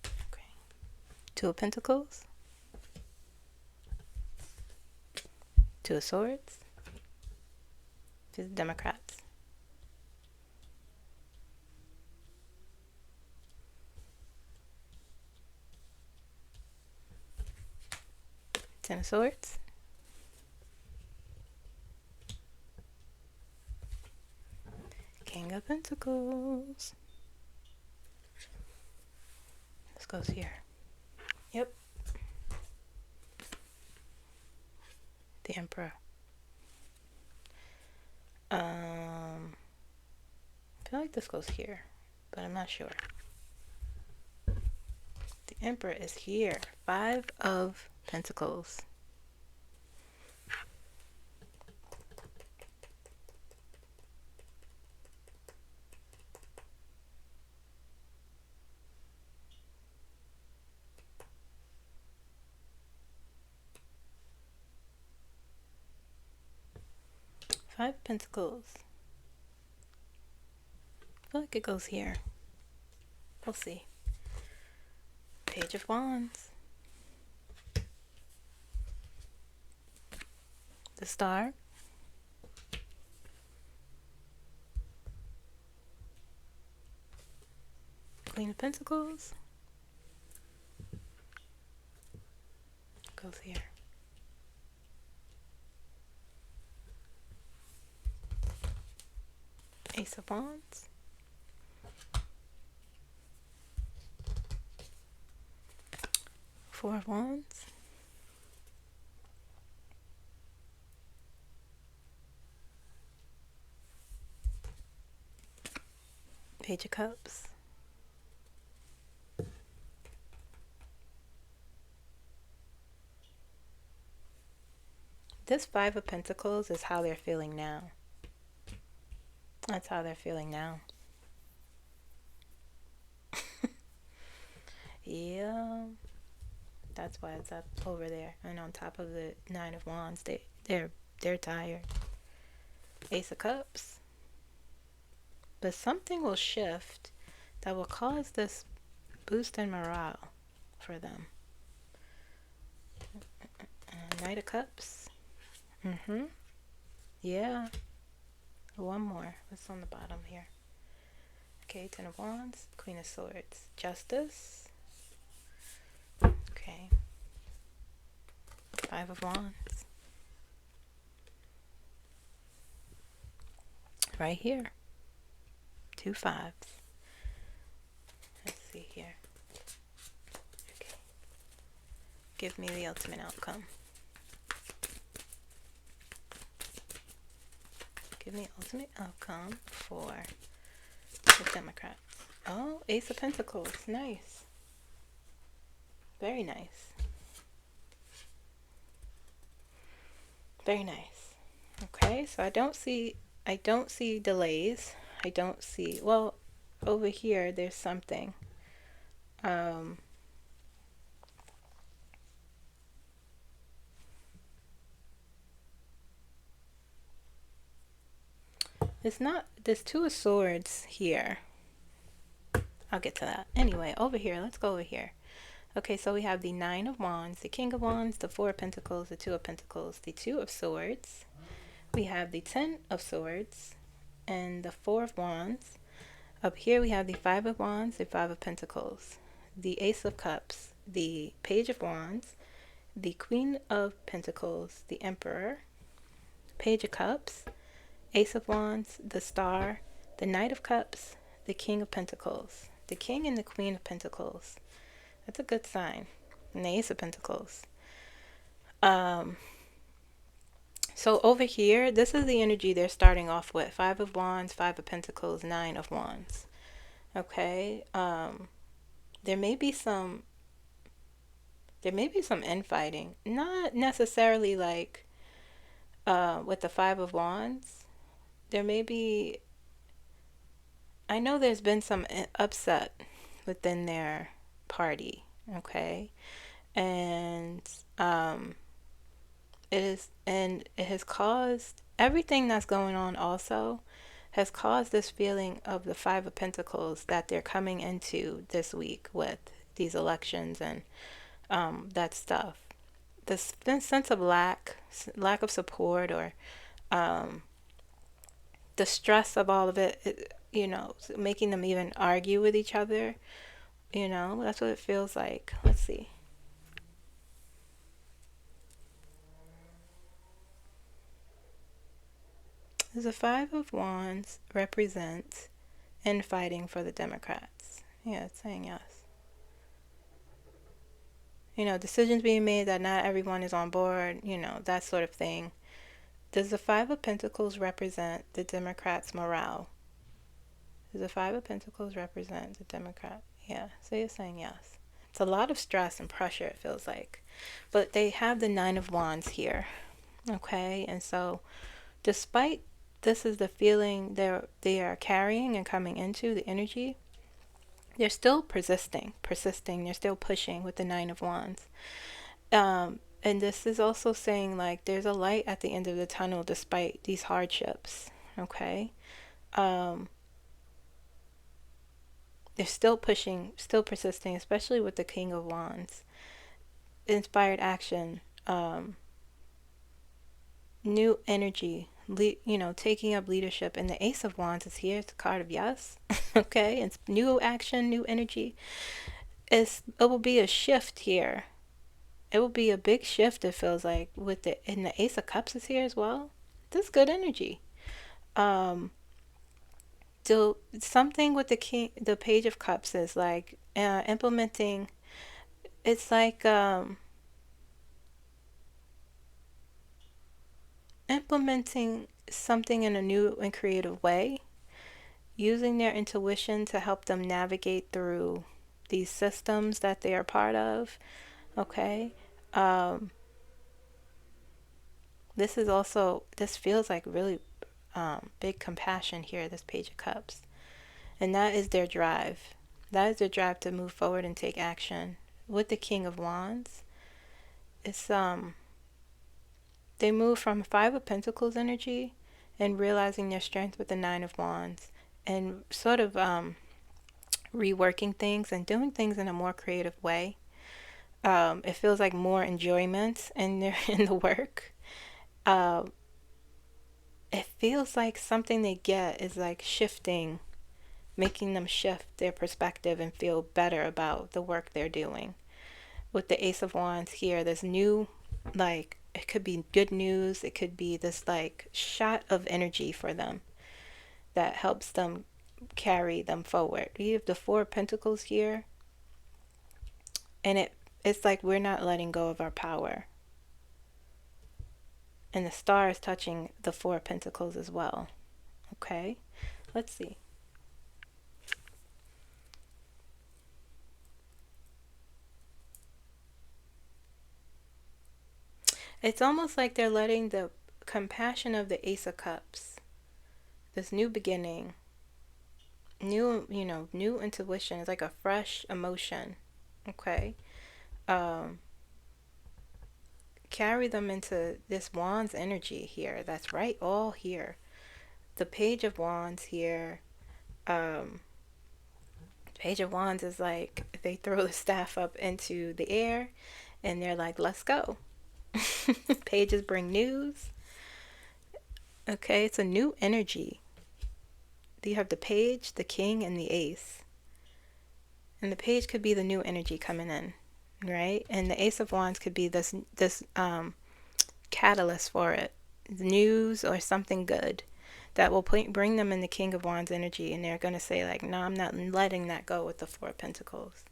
Okay. Two of Pentacles. Two of Swords. To the Democrats. Ten of Swords. King of Pentacles. This goes here. Yep. The Emperor. I feel like this goes here, but I'm not sure. The Emperor is here. Five of Pentacles. Five of Pentacles. I feel like it goes here. We'll see. Page of Wands. The Star. Queen of Pentacles. Goes here. Ace of Wands. Four of Wands. Page of Cups. This Five of Pentacles is how they're feeling now. That's how they're feeling now. Yeah. That's why it's up over there. And on top of the Nine of Wands, they're tired. Ace of Cups. But something will shift that will cause this boost in morale for them. Knight of Cups. Yeah. One more. What's on the bottom here? Okay, Ten of Wands. Queen of Swords. Justice. Okay. Five of Wands. Right here. Two fives. Let's see here. Okay. Give me the ultimate outcome. Give me ultimate outcome for the Democrats. Oh, Ace of Pentacles. Nice. Very nice. Very nice. Okay, so I don't see delays. I don't see, well, over here there's something. It's not, there's Two of Swords here. I'll get to that. Anyway, over here, let's go over here. Okay, so we have the Nine of Wands, the King of Wands, the Four of Pentacles, the Two of Pentacles, the Two of Swords. We have the Ten of Swords and the Four of Wands. Up here we have the Five of Wands, the Five of Pentacles, the Ace of Cups, the Page of Wands, the Queen of Pentacles, the Emperor, Page of Cups, Ace of Wands, the Star, the Knight of Cups, the King of Pentacles, the King and the Queen of Pentacles. That's a good sign. And the Ace of Pentacles. So over here, this is the energy they're starting off with. Five of Wands, Five of Pentacles, Nine of Wands. Okay. There may be some infighting. Not necessarily like with the Five of Wands. There may be, I know there's been some upset within their party. Okay. And it has caused, everything that's going on also has caused this feeling of the Five of Pentacles that they're coming into this week with these elections and that stuff. This sense of lack of support, or the stress of all of it, you know, making them even argue with each other. You know, that's what it feels like. Let's see. The Five of Wands represents infighting for the Democrats. Yeah, it's saying yes. You know, decisions being made that not everyone is on board, you know, that sort of thing. Does the Five of Pentacles represent the Democrats' morale? Does the Five of Pentacles represent the Democrat? Yeah, so you're saying yes. It's a lot of stress and pressure, it feels like. But they have the Nine of Wands here. Okay, and so despite this is the feeling they are carrying and coming into, the energy, they're still persisting. They're still pushing with the Nine of Wands. And this is also saying like there's a light at the end of the tunnel despite these hardships. Okay. They're still pushing, still persisting, especially with the King of Wands. Inspired action, new energy, you know, taking up leadership. And the Ace of Wands is here. It's a card of yes. Okay. It's new action, new energy. It will be a shift here. It will be a big shift, it feels like, with and the Ace of Cups is here as well. This is good energy. do something with the Page of Cups is like implementing. It's like implementing something in a new and creative way, using their intuition to help them navigate through these systems that they are part of. Okay. This feels like really big compassion here, this Page of Cups. And that is their drive. That is their drive to move forward and take action. With the King of Wands, it's they move from Five of Pentacles energy and realizing their strength with the Nine of Wands, and sort of reworking things and doing things in a more creative way. It feels like more enjoyment in the work. It feels like something they get is like shifting, making them shift their perspective and feel better about the work they're doing. With the Ace of Wands here, this new, like, it could be good news, it could be this like shot of energy for them that helps them carry them forward. We have the Four of Pentacles here, and it's like we're not letting go of our power. And the Star is touching the Four of Pentacles as well. Okay, let's see. It's almost like they're letting the compassion of the Ace of Cups, this new beginning, new intuition. It's like a fresh emotion. Okay. Carry them into this Wands energy here. That's right, all here. The Page of Wands here. Page of Wands is like they throw the staff up into the air and they're like, let's go. Pages bring news. Okay, it's a new energy. You have the Page, the King, and the Ace. And the Page could be the new energy coming in, right? And the Ace of Wands could be this catalyst for it. News or something good that will bring them in the King of Wands energy. And they're going to say like, no, I'm not letting that go with the Four of Pentacles.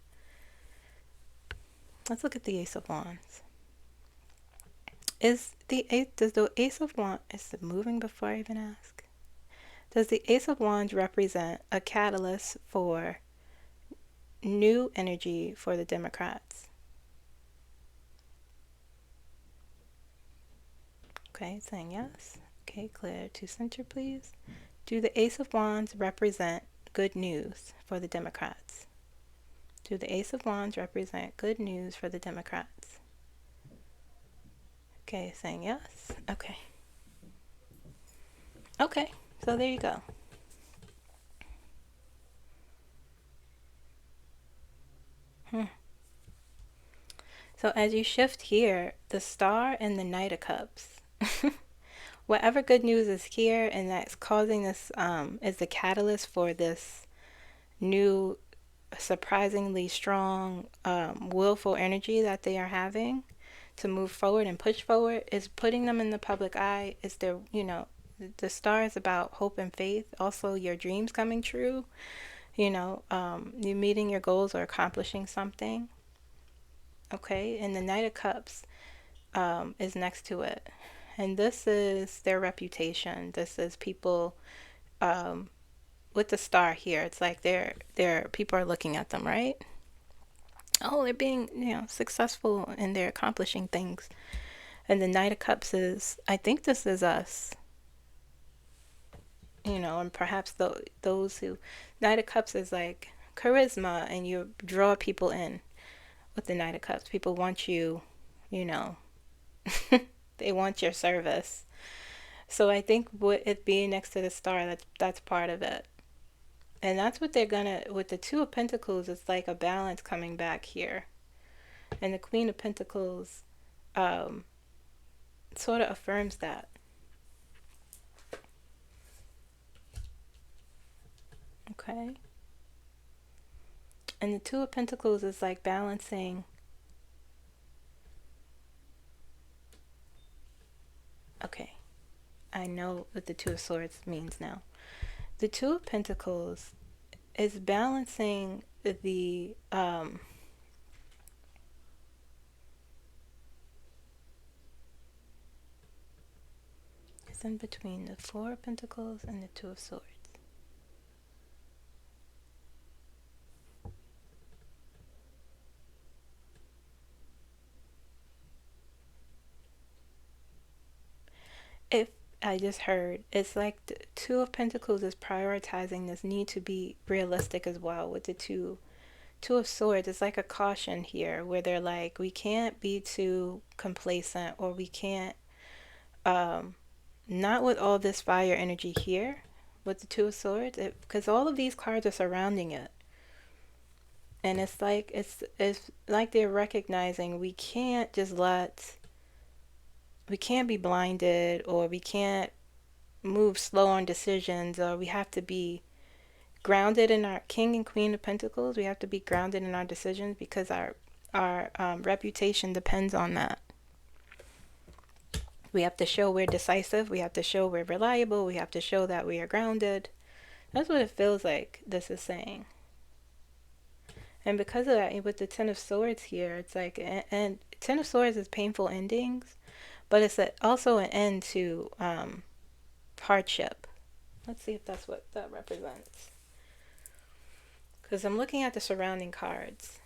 Let's look at the Ace of Wands. Does the Ace of Wands, is it moving before I even ask? Does the Ace of Wands represent a catalyst for new energy for the Democrats? Okay, saying yes. Okay, clear to center, please. Do the Ace of Wands represent good news for the Democrats? Do the Ace of Wands represent good news for the Democrats? Okay, saying yes. Okay. Okay, so there you go. So as you shift here, the Star and the Knight of Cups. Whatever good news is here and that's causing this, is the catalyst for this new, surprisingly strong, willful energy that they are having to move forward and push forward, is putting them in the public eye. Is their, the Star is about hope and faith, also your dreams coming true, you meeting your goals or accomplishing something. Okay, and the Knight of Cups is next to it. And this is their reputation. This is people, with the Star here. It's like they're people are looking at them, right? Oh, they're being, successful and they're accomplishing things. And the Knight of Cups is, I think this is us. And perhaps those who, Knight of Cups is like charisma, and you draw people in with the Knight of Cups. People want you, they want your service. So I think with it being next to the Star, that's part of it. And that's what they're gonna, with the Two of Pentacles, it's like a balance coming back here. And the Queen of Pentacles sort of affirms that. Okay. And the Two of Pentacles is like balancing. Okay. I know what the Two of Swords means now. The Two of Pentacles is balancing the it's in between the Four of Pentacles and the Two of Swords. If I just heard, it's like the Two of Pentacles is prioritizing this need to be realistic as well. With the Two of Swords, it's like a caution here where they're like, we can't be too complacent, or we can't, not with all this fire energy here with the Two of Swords, because all of these cards are surrounding it. And it's like they're recognizing we can't be blinded, or we can't move slow on decisions, or we have to be grounded in our King and Queen of Pentacles. We have to be grounded in our decisions because our reputation depends on that. We have to show we're decisive. We have to show we're reliable. We have to show that we are grounded. That's what it feels like this is saying. And because of that, with the Ten of Swords here, it's like, and Ten of Swords is painful endings, but it's also an end to hardship. Let's see if that's what that represents. Because I'm looking at the surrounding cards.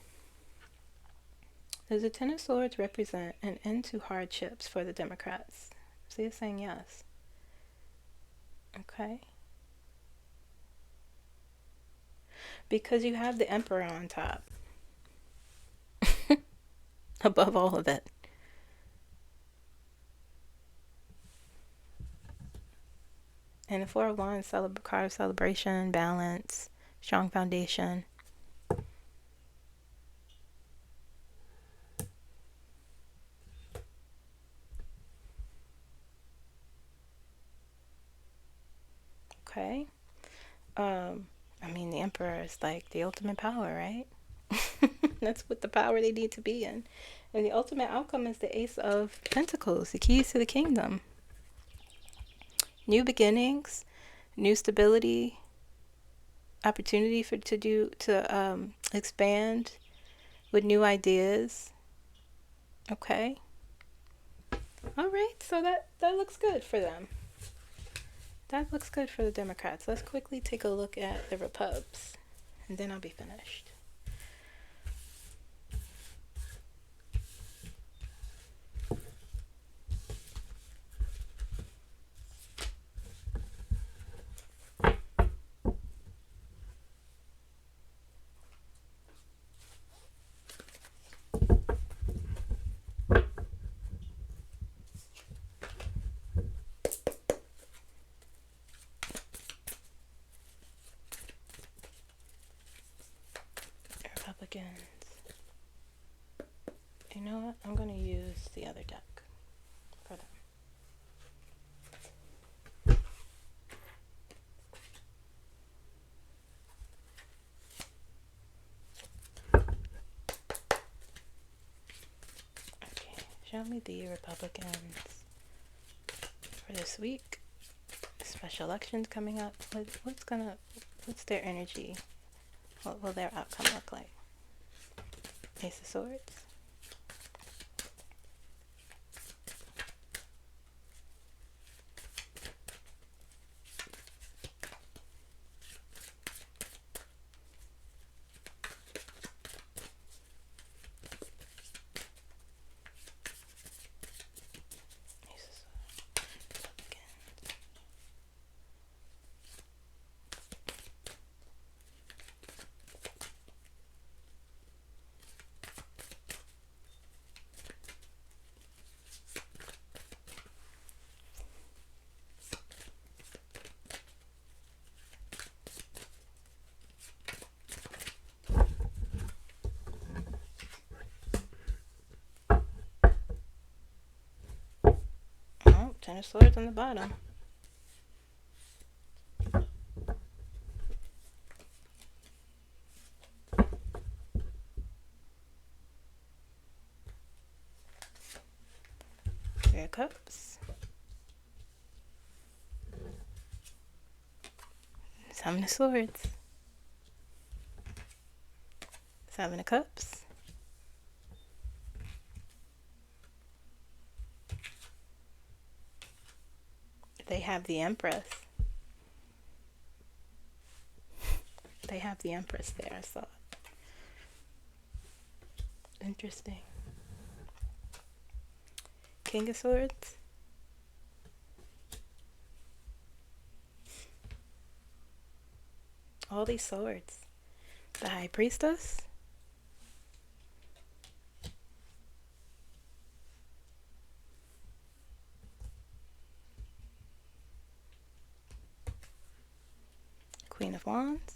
Does the Ten of Swords represent an end to hardships for the Democrats? See, it's saying yes. Okay. Because you have the Emperor on top. Above all of it. And the Four of Wands, card of celebration, balance, strong foundation. Okay. I mean, the Emperor is like the ultimate power, right? That's what the power they need to be in. And the ultimate outcome is the Ace of Pentacles, the keys to the kingdom. New beginnings, new stability, opportunity to expand with new ideas. Okay. All right, so that looks good for them. That looks good for the Democrats. Let's quickly take a look at the REPUBS, and then I'll be finished. Republicans. You know what? I'm going to use the other deck for them. Okay, show me the Republicans for this week. Special elections coming up. What's their energy? What will their outcome look like? Ace of Swords. Ten of Swords on the bottom. Three of Cups. Seven of Swords. Seven of Cups. They have the Empress. They have the Empress there, I saw it. Interesting. King of Swords. All these swords. The High Priestess. Queen of Wands.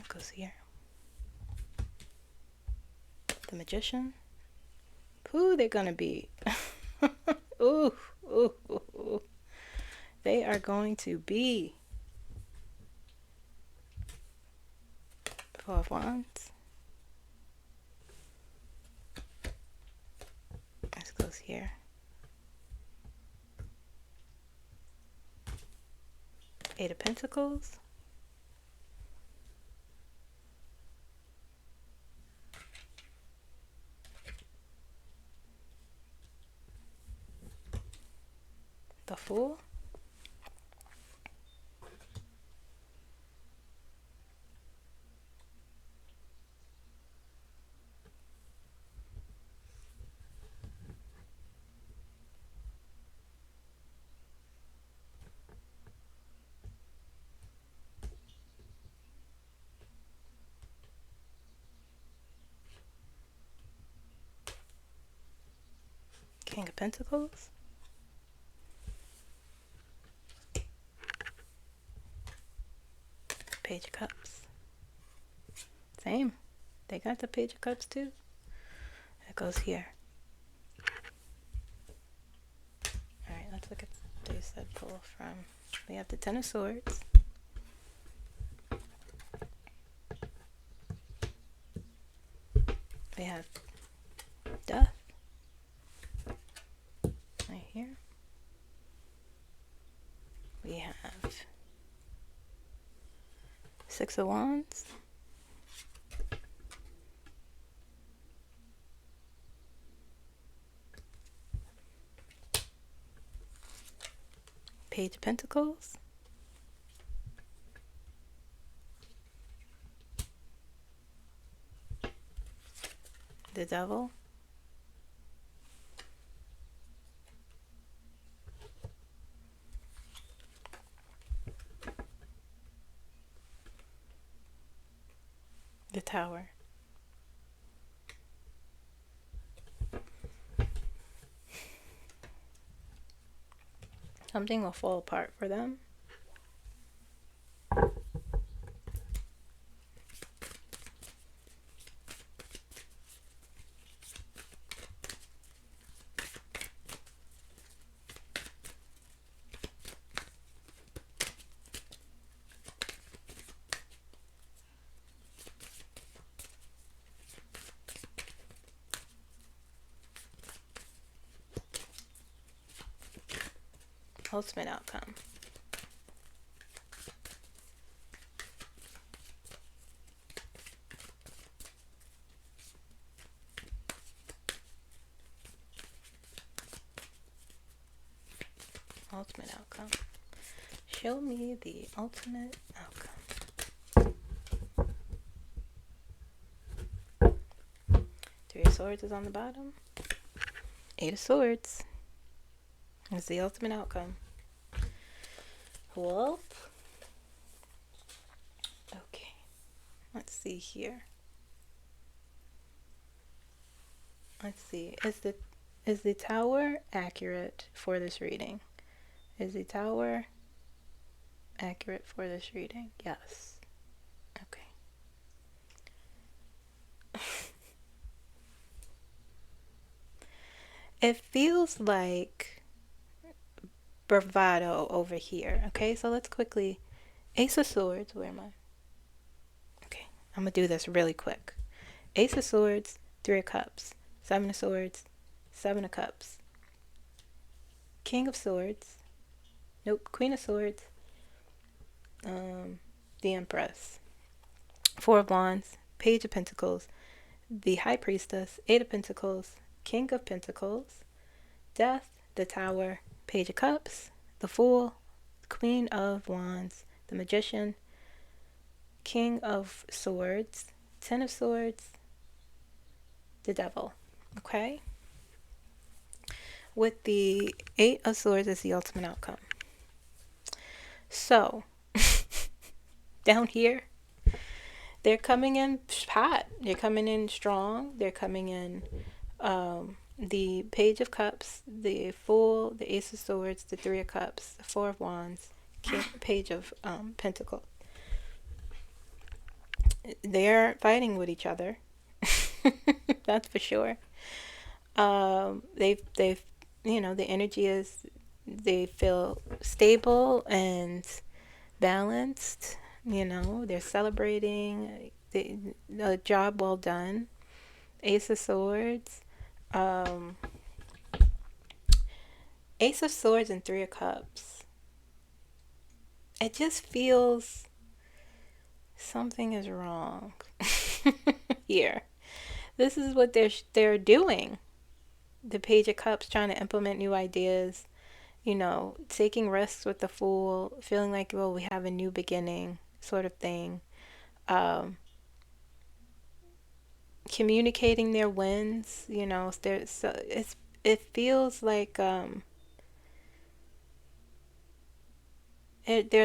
Goes here. The Magician. Who they're gonna be? Ooh, ooh, ooh, ooh. They are going to be Four of Wands. This goes here. Eight of Pentacles. The Fool. King of Pentacles. Page of Cups. Same. They got the Page of Cups too. It goes here. Alright, let's look at they said pull from. We have the Ten of Swords. We have Death. Right here. We have Six of Wands. Page of Pentacles. The Devil. The Tower. Something will fall apart for them. Ultimate outcome. Ultimate outcome. Show me the ultimate outcome. Three of Swords is on the bottom. Eight of Swords is the ultimate outcome. Well, okay, let's see here. Let's see, is the Tower accurate for this reading? Is the Tower accurate for this reading? Yes. Okay. It feels like bravado over here. Okay, so let's quickly. Ace of Swords, where am I? Okay, I'm gonna do this really quick. Ace of Swords, Three of Cups, Seven of Swords, Seven of Cups, King of Swords. Nope, Queen of Swords. The Empress. Four of Wands. Page of Pentacles. The High Priestess. Eight of Pentacles. King of Pentacles. Death. The Tower. Page of Cups. The Fool. Queen of Wands. The Magician. King of Swords. Ten of Swords. The Devil. Okay? With the Eight of Swords as the ultimate outcome. So, down here, they're coming in hot. They're coming in strong. They're coming in the Page of Cups, the Fool, the Ace of Swords, the Three of Cups, the Four of Wands, Page of Pentacles. They're fighting with each other. That's for sure. They've the energy is, they feel stable and balanced. They're celebrating the job well done. Ace of Swords, Ace of Swords and Three of Cups. It just feels something is wrong here. This is what they're doing. The Page of Cups, trying to implement new ideas, taking risks with the Fool, feeling like, well, we have a new beginning sort of thing. Communicating their wins, it feels like they're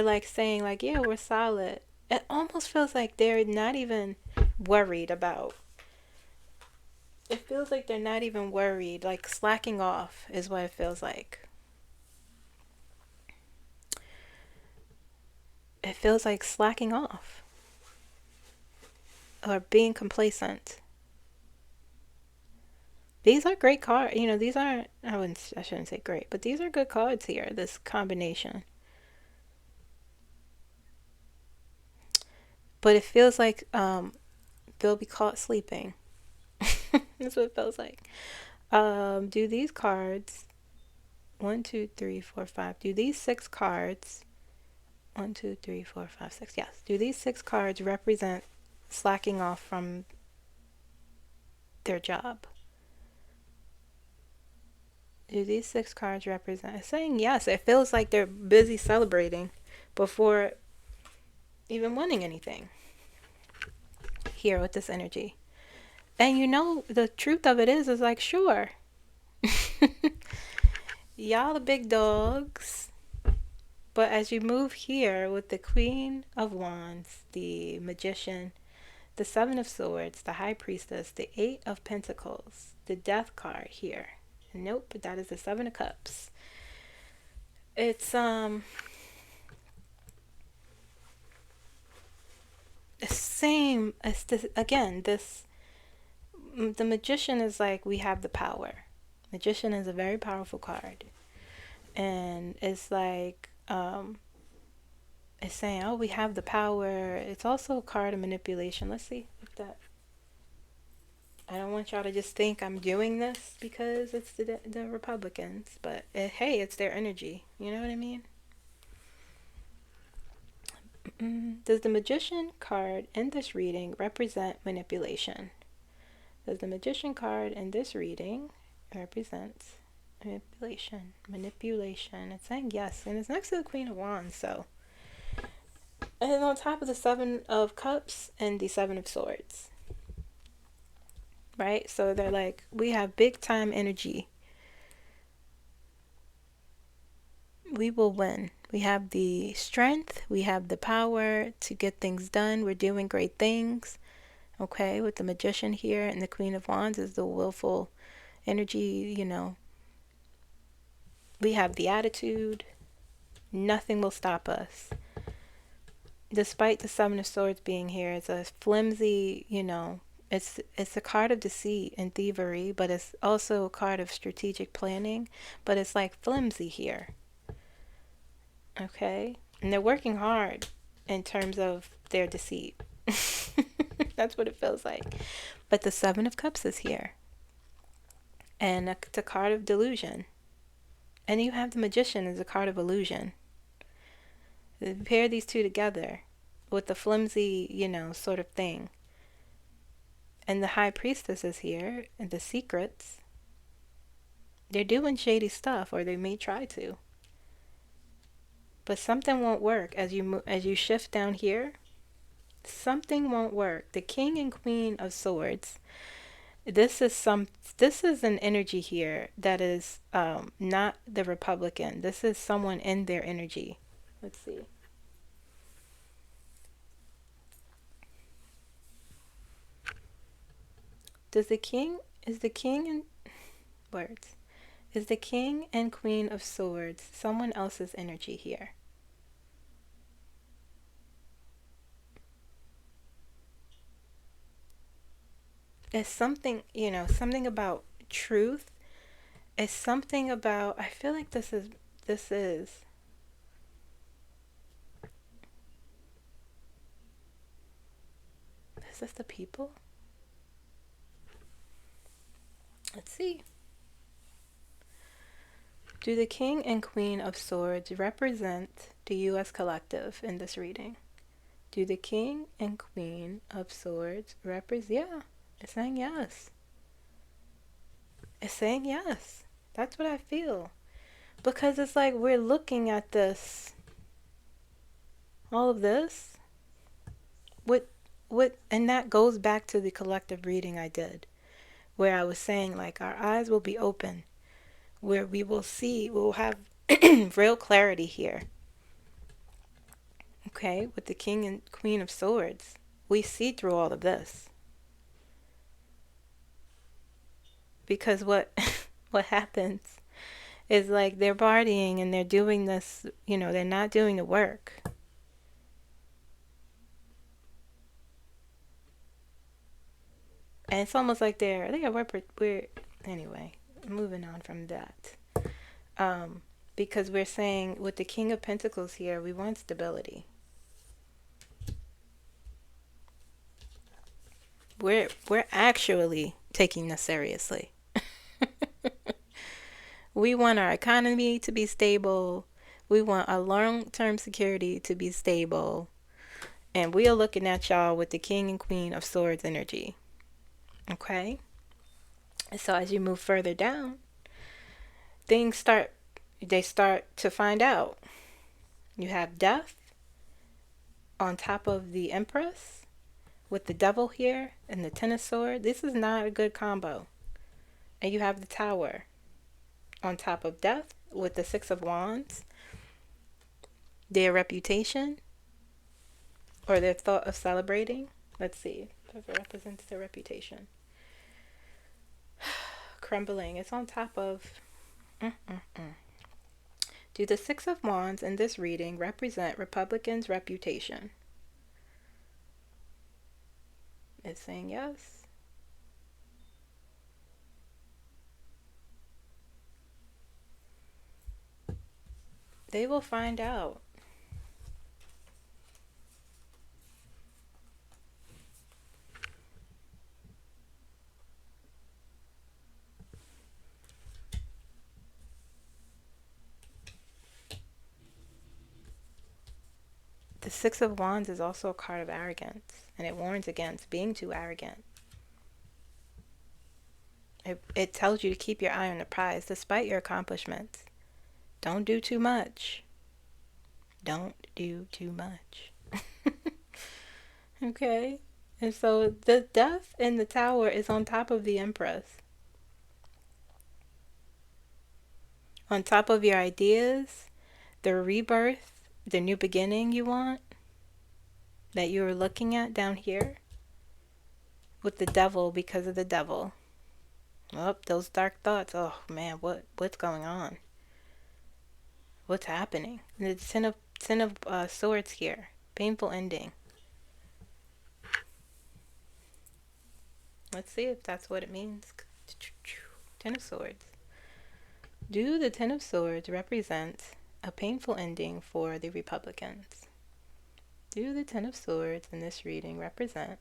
like saying like, yeah, we're solid. It almost feels like they're not even worried about. It feels like they're not even worried, like slacking off is what it feels like. It feels like slacking off or being complacent. These are great cards. These aren't, I shouldn't say great, but these are good cards here, this combination. But it feels like they'll be caught sleeping. That's what it feels like. Do these cards, 1, 2, 3, 4, 5. Do these 6 cards, 1, 2, 3, 4, 5, 6. Yes. Do these 6 cards represent slacking off from their job? Do these 6 cards represent? It's saying yes. It feels like they're busy celebrating before even winning anything here with this energy. And the truth of it is like, sure, y'all the big dogs. But as you move here with the Queen of Wands, the Magician, the Seven of Swords, the High Priestess, the Eight of Pentacles, the Death card here. Nope, that is the Seven of Cups. It's the same as this again. The Magician is like, we have the power. Magician is a very powerful card, and it's like it's saying, oh, we have the power. It's also a card of manipulation. Let's see if that. I don't want y'all to just think I'm doing this because it's the Republicans, but hey, it's their energy. You know what I mean? Does the Magician card in this reading represent manipulation? Does the Magician card in this reading represent manipulation? Manipulation. It's saying yes, and it's next to the Queen of Wands, so. And on top of the Seven of Cups and the Seven of Swords. Right? So they're like, we have big time energy. We will win. We have the strength. We have the power to get things done. We're doing great things. Okay, with the Magician here and the Queen of Wands is the willful energy, We have the attitude. Nothing will stop us. Despite the Seven of Swords being here, it's a flimsy, it's a card of deceit and thievery, but it's also a card of strategic planning, but it's like flimsy here. Okay? And they're working hard in terms of their deceit. That's what it feels like. But the Seven of Cups is here. And it's a card of delusion. And you have the Magician as a card of illusion. Pair these two together with the flimsy, sort of thing. And the High Priestess is here, and the secrets. They're doing shady stuff, or they may try to. But something won't work as you shift down here. Something won't work. The King and Queen of Swords. This is an energy here that is not the Republican. This is someone in their energy. Let's see. Is the King and Queen of Swords someone else's energy here? It's something, something about truth. It's something about, I feel like this is this the people? Let's see. Do the King and Queen of Swords represent the U.S. collective in this reading? Do the King and Queen of Swords represent? Yeah, it's saying yes. It's saying yes. That's what I feel. Because it's like we're looking at this, all of this, and that goes back to the collective reading I did, where I was saying, like, our eyes will be open, where we will see, we'll have real clarity here. Okay, with the King and Queen of Swords, we see through all of this. Because what happens is, like, they're partying and they're doing this, they're not doing the work. And it's almost like we're anyway, moving on from that. Because we're saying with the King of Pentacles here, we want stability. We're actually taking this seriously. We want our economy to be stable. We want our long-term security to be stable. And we are looking at y'all with the King and Queen of Swords energy. Okay? So as you move further down, they start to find out. You have Death on top of the Empress with the Devil here and the Ten of Swords. This is not a good combo. And you have the Tower on top of Death with the Six of Wands. Their reputation or their thought of celebrating. Let's see if it represents their reputation. Crumbling. It's on top of... Do the Six of Wands in this reading represent Republicans' reputation? It's saying yes. They will find out. The Six of Wands is also a card of arrogance, and it warns against being too arrogant. It tells you to keep your eye on the prize despite your accomplishments. Don't do too much. Don't do too much. Okay? And so the Death in the Tower is on top of the Empress. On top of your ideas, the rebirth, the new beginning you want, that you were looking at down here, with the Devil because of the Devil. Oh, those dark thoughts. Oh man, what's going on? What's happening? The Ten of Swords here. Painful ending. Let's see if that's what it means. Ten of Swords. Do the Ten of Swords represent a painful ending for the Republicans? Do the Ten of Swords in this reading represent?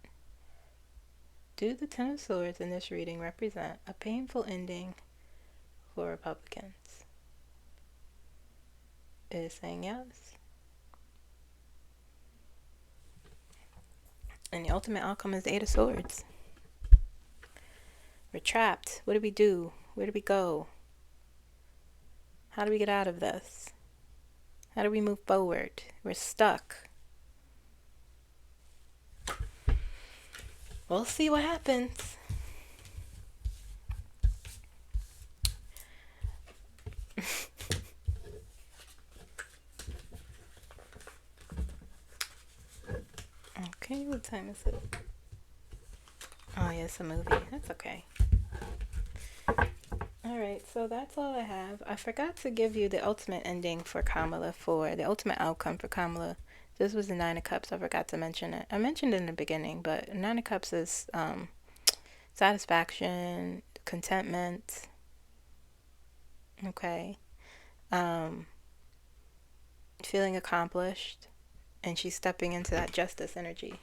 Do the Ten of Swords in this reading represent a painful ending for Republicans? is saying yes. And the ultimate outcome is the Eight of Swords. We're trapped. What do we do? Where do we go? How do we get out of this? How do we move forward? We're stuck. We'll see what happens. Okay, what time is it? Oh, yeah, it's a movie. That's okay. Alright, so that's all I have. I forgot to give you the ultimate ending for Kamala, for the ultimate outcome for Kamala. This was the Nine of Cups. I forgot to mention it. I mentioned it in the beginning, but Nine of Cups is satisfaction, contentment. Okay. Feeling accomplished. And she's stepping into that justice energy.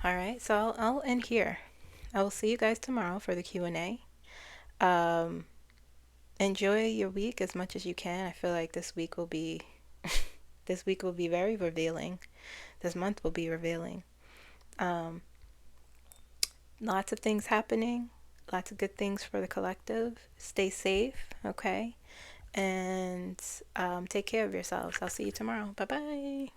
Alright, so I'll end here. I will see you guys tomorrow for the Q&A. Enjoy your week as much as you can. I feel like this week will be very revealing. This month will be revealing. Lots of things happening. Lots of good things for the collective. Stay safe, okay? And take care of yourselves. I'll see you tomorrow. Bye-bye.